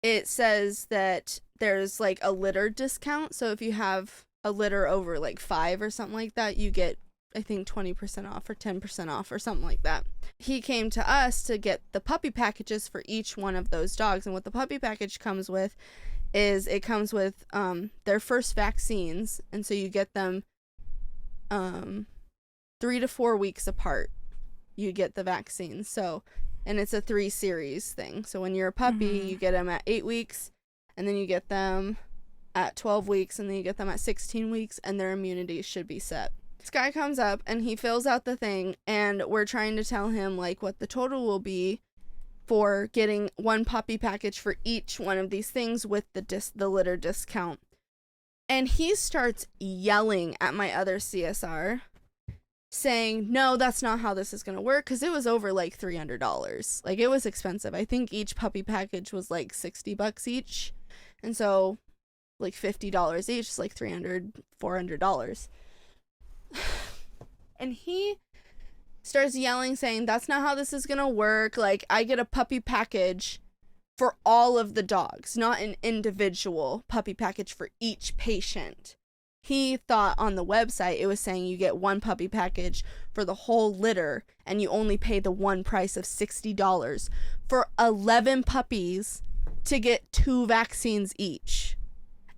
it says that there's like a litter discount. So if you have a litter over like 5 or something like that, you get, I think, 20% off or 10% off or something like that. He came to us to get the puppy packages for each one of those dogs. And what the puppy package comes with is it comes with their first vaccines. And so you get them 3 to 4 weeks apart. You get the vaccines. So, and it's a 3 series thing. So when you're a puppy, you get them at 8 weeks, and then you get them at 12 weeks, and then you get them at 16 weeks, and their immunity should be set. This guy comes up, and he fills out the thing, and we're trying to tell him, like, what the total will be for getting one puppy package for each one of these things with the litter discount. And he starts yelling at my other CSR, saying, no, that's not how this is going to work, because it was over like $300. Like, it was expensive. I think each puppy package was like $60 each. And so like $50 each is like $400. And he starts yelling, saying, that's not how this is going to work. Like, I get a puppy package for all of the dogs, not an individual puppy package for each patient. He thought on the website it was saying you get one puppy package for the whole litter, and you only pay the one price of $60 for 11 puppies to get 2 vaccines each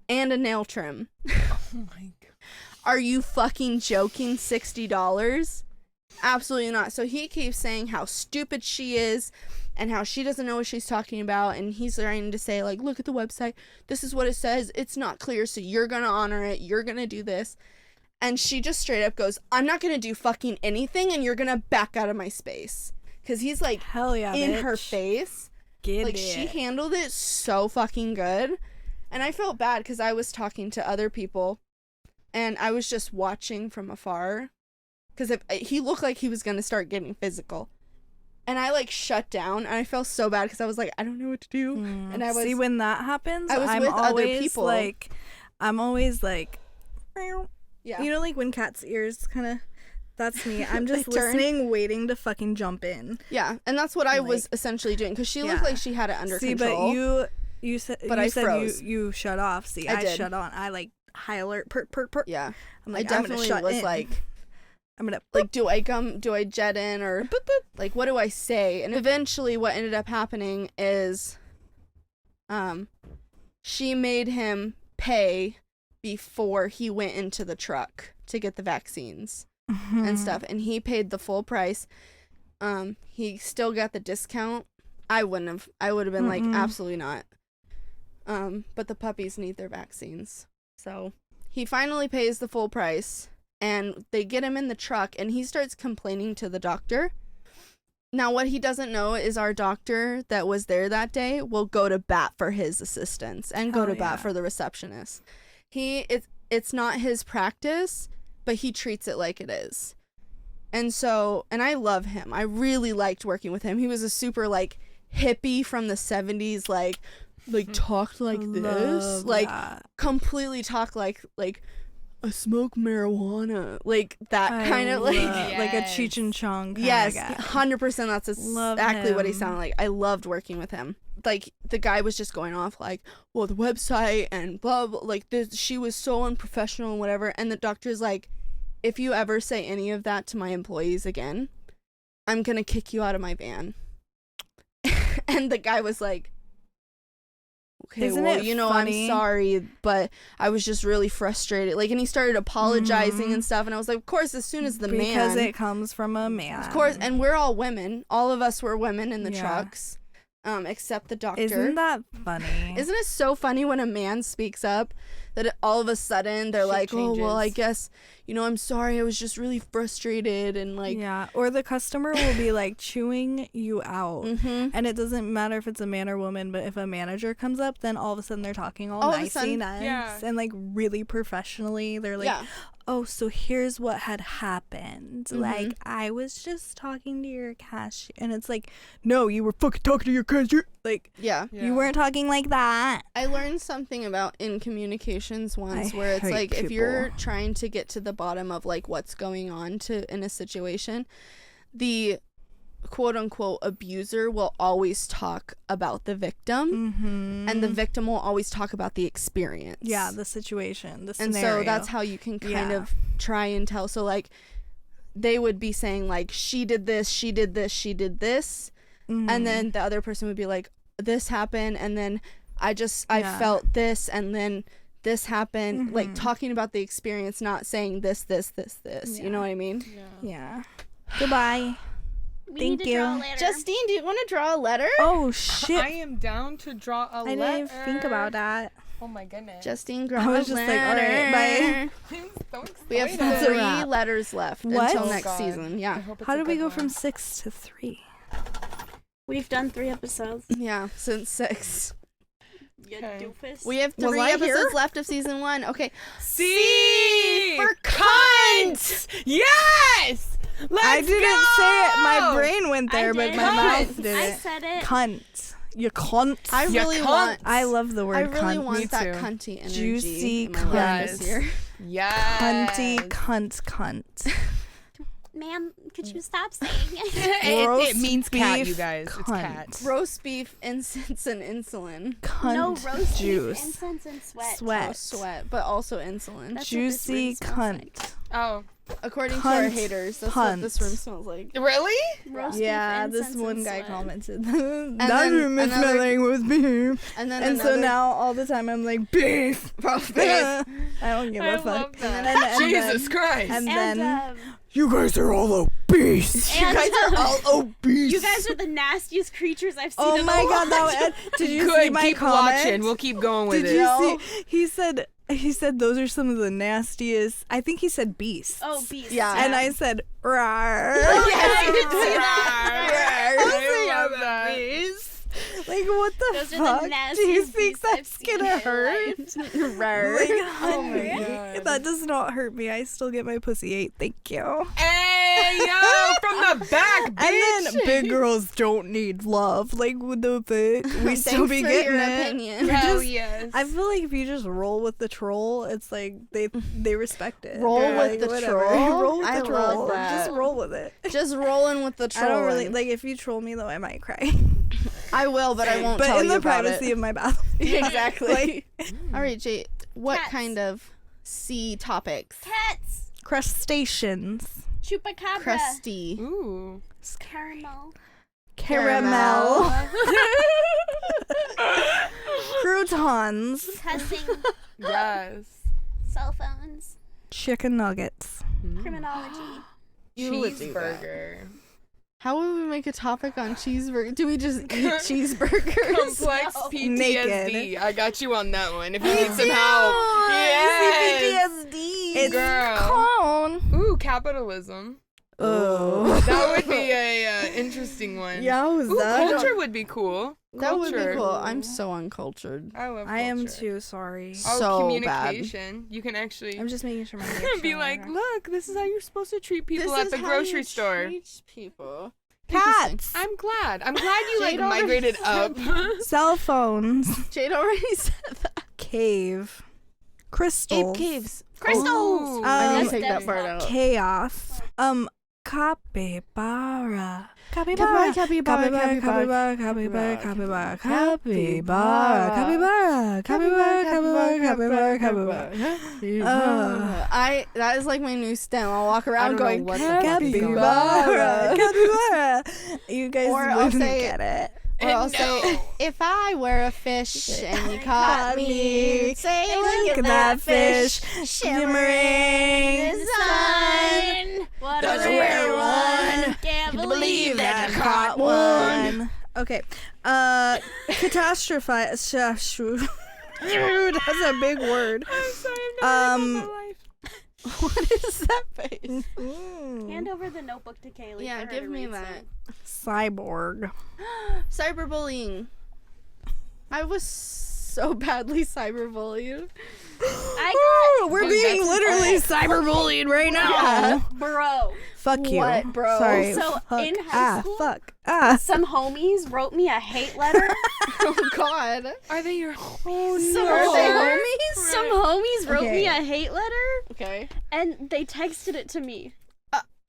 and a nail trim. Oh my god. Are you fucking joking? $60? Absolutely not. So he keeps saying how stupid she is and how she doesn't know what she's talking about, and he's trying to say, like, look at the website, this is what it says, it's not clear, so you're gonna honor it, you're gonna do this. And she just straight up goes, I'm not gonna do fucking anything, and you're gonna back out of my space. Because he's like, hell yeah, in bitch. her face. Get like, it. she handled it so fucking good. And I felt bad because I was talking to other people, and I was just watching from afar. Because he looked like he was gonna start getting physical. And I, like, shut down, and I felt so bad because I was like, I don't know what to do. And I was... See, when that happens, I was I'm with always, other people. like, I'm always, like... Yeah. You know, like, when cats' ears kind of... That's me. I'm just They turn. listening, waiting to fucking jump in. Yeah, and that's what I was Like, essentially doing, because she looked yeah. like she had it under See, control. but you said But you I said froze. you shut off. See, I I did. shut on. I, like, high alert, perk. Yeah. I'm like, I I'm gonna definitely shut was in. like, I'm gonna... like, do I jet in, or boop, boop, like, what do I say? And eventually what ended up happening is she made him pay before he went into the truck to get the vaccines and stuff, and he paid the full price. He still got the discount. I would have been like, absolutely not. But the puppies need their vaccines. So he finally pays the full price, and they get him in the truck, and he starts complaining to the doctor. Now, what he doesn't know is our doctor that was there that day will go to bat for his assistants and go Hell to bat yeah. for the receptionist. It's not his practice, but he treats it like it is. And I love him. I really liked working with him. He was a super, like, hippie from the 70s, like talked like this. Love Like, that. completely talked like I smoke marijuana. Like, that kind of, like... like a Yes. Cheech and Chong kind Yes, of guy. 100%. That's Love exactly what he him. sounded like. I loved working with him. Like, the guy was just going off like, well, the website and blah, blah, like, this, she was so unprofessional and whatever. And the doctor's like, if you ever say any of that to my employees again, I'm going to kick you out of my van. And the guy was like, okay, Isn't well, it you know, funny? I'm sorry, but I was just really frustrated. Like, and he started apologizing and stuff. And I was like, of course, as soon as the because man... it comes from a man. Of course, and we're all women. All of us were women in the Yeah. trucks, except the doctor. Isn't that funny? Isn't it so funny when a man speaks up that all of a sudden they're Shit like, oh, well, I changes. guess, you know, I'm sorry, I was just really frustrated, and like, yeah, or the customer will be like chewing you out. mm-hmm. And it doesn't matter if it's a man or woman, but if a manager comes up, then all of a sudden they're talking all All of a nicey sudden, nice yeah. and like really professionally. They're like, yeah, oh, so here's what had happened. Mhm. Like, I was just talking to your cashier. And it's like, no, you were fucking talking to your cashier. Like, yeah. Yeah. you weren't talking like that. I learned something about in communications once I where it's hate like if you're people. trying to get to the bottom of like what's going on in a situation, the quote unquote abuser will always talk about the victim, Mm-hmm. and the victim will always talk about the experience. yeah, the situation, the and scenario. so that's how you can kind Yeah. of try and tell. So like they would be saying like, she did this, she did this, she did this, Mhm. and then the other person would be like, this happened, and then I Yeah. felt this, and then this happened. Like Mhm. talking about the experience, not saying this. You Yeah. know what I mean? Yeah. Yeah. Goodbye. We Thank need to draw a you. letter. Justine, do you want to draw a letter? Oh, shit. I am down to draw a I letter. didn't even think about that. Oh my goodness. Justine I was just like, all right, bye. I'm so excited. We have That's a 3 wrap. letters left What? until Oh, next God. season. I Yeah. hope it's How a did we good go one. from 6 to 3? We've done 3 episodes. Yeah, since 6. You Okay. doofus. We have Was 3 I episodes here? left of season 1. Okay. C for cunt. Yes. Let's I didn't go! say it. My brain went I there, but did. my Cunt. mouth didn't. I said it. Cunt. You cunt. I Ya really cunt. want I love the word I really cunt. want Me that too. cunty energy Juicy in my life this cunt. year. Yes. Cunty cunt. Ma'am, could you stop saying it? it Roast means cat, beef you guys. It's cunt. cat. Roast beef, incense, and insulin. Cunt No roast juice. beef, incense, and sweat. Oh, sweat, but also insulin. That's what this Juicy room smells like. cunt. Oh, According to our Cunt. haters, that's what this Punt. room smells like. really? Roast Yeah, beef, this incense, one and guy sweat. commented. then That room is another- smelling with beef. And then And so another- now all the time I'm like, beef. I don't give I a fuck. love that. And Jesus then, Christ. and And then you guys are all obese. and, obese. you guys are the nastiest creatures I've seen. Oh in my a god, while. that did you Good. see my Keep comment? watching. We'll keep going with Did it. you see? He said those are some of the nastiest. I think he said beasts. Oh, beast. Yeah. And I said rawr. I did see that. I love that. Beast. Like what the Those are the fuck? Do you nastiest think beasts I've that's seen gonna in my hurt? Rawr. Like, Oh my honey, God. that does not hurt me. I still get my pussy ate. Thank you. Hey, yo, from the back, bitch. And then big girls don't need love. Like what the fuck? We still Thanks be for getting your it. opinion. Hell just- yes. I feel like if you just roll with the troll, it's like they respect it. Roll They're with like, the whatever. troll? Roll with I the love troll. that. Just roll with it. Just rolling with the I troll. don't really like if you troll me though. I might cry, I will, but I won't but tell in you the about privacy it. of my bathroom. Exactly. Like, All right, Jade. What Cats. kind of sea topics? Cats. crustaceans, Chupacabra. Crusty. Ooh. Caramel. caramel, croutons, Cussing. Yes. Cell phones. chicken nuggets. Criminology. You would do that. Cheeseburger. How would we make a topic on cheeseburger? Do we just eat cheeseburgers? Complex No. PTSD. Naked. I got you on that one. If you need some help. Yes. It's Girl. cone. Ooh, capitalism. Oh, That would be a interesting one. Ooh, Yowza. culture would be cool. That would be Culture. cool. I'm so uncultured. I love culture. I am too. Sorry. Oh, So communication. You can actually I'm just making sure my be like, look, this is how you're supposed to treat people This at is the how grocery you store. treat people. cats, I'm glad. I'm glad you like Jade already migrated up. cell phones, Jade already said that. cave, crystals, Ape caves. Crystals. Ooh. I Um, didn't take that That's part not- out. chaos, capybara, Capybara, capybara, capybara, capybara, capybara, capybara, capybara, capybara, capybara, capybara, capybara, capybara. That is like my new stem. I'll walk I around don't know going what the fuck is going on. Capybara, capybara. You guys Or I'll wouldn't say- get it. Or I'll No. say, if I were a fish and you caught me, say, Look at that fish shimmering in the sun. What Does a it wear rare one? one. Can't believe that that. I caught one. Okay. Catastrophize. That's a big word. I'm sorry, I've never Um, life. what is that face? Hand over the notebook to Kaylee. Yeah, for her give to me read that. Cyborg. Cyberbullying. I was so badly cyberbullied. I We're Dude, being that's literally insane. cyberbullied right now. got, bro. Fuck you. What, bro? Sorry. So, fuck. in high school- Fuck. Some homies wrote me a hate letter. Oh God. Are they your Some Are they homies, homies? some homies wrote me Okay. a hate letter, Okay. and they texted it to me.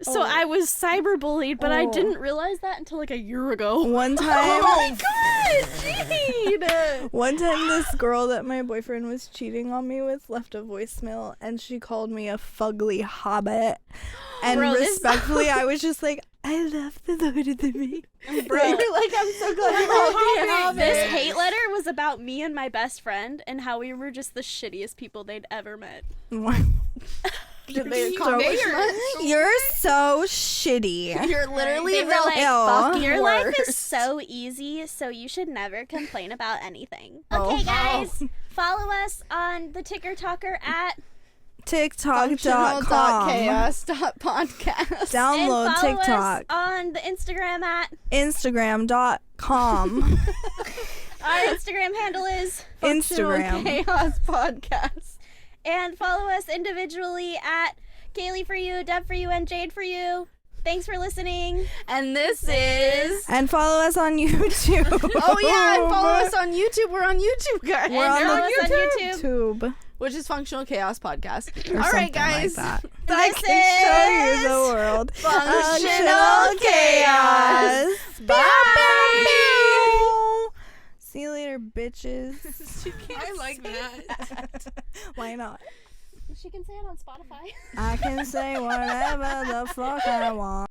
So oh. I was cyberbullied, but I Oh. didn't realize that until like a year ago. One time. Oh my god, Jade! One time, this girl that my boyfriend was cheating on me with left a voicemail, and she called me a fugly hobbit. And Bro, this- respectfully, I was just like, I love the Lord of the Rings. Bro, You're like, I'm so glad you called me a hobbit. this hate letter was about me and my best friend and how we were just the shittiest people they'd ever met. their so- accomplishment. You're so shitty. You're literally They were the like, fucking Your life is worst. so easy, so you should never complain about anything. Oh. Okay, guys, follow us on the Ticker Talker at TikTok.com. Functional.chaos.podcast. Download and follow TikTok. us on the Instagram at Instagram.com. our Instagram handle is, Instagram. Chaos Podcast. and follow us individually at Kaylee for you, Deb for you, and Jade for you. Thanks for listening. And this is. And follow us on YouTube. Oh, yeah, and follow us on YouTube. We're on YouTube, guys. We're on follow the us on YouTube. YouTube. Which is Functional Chaos Podcast. Or All right, something guys. Like that. This I can show you the world. Functional Chaos. Bye. See you later, bitches. I like that. Why not? She can say it on Spotify. I can say whatever the fuck I want.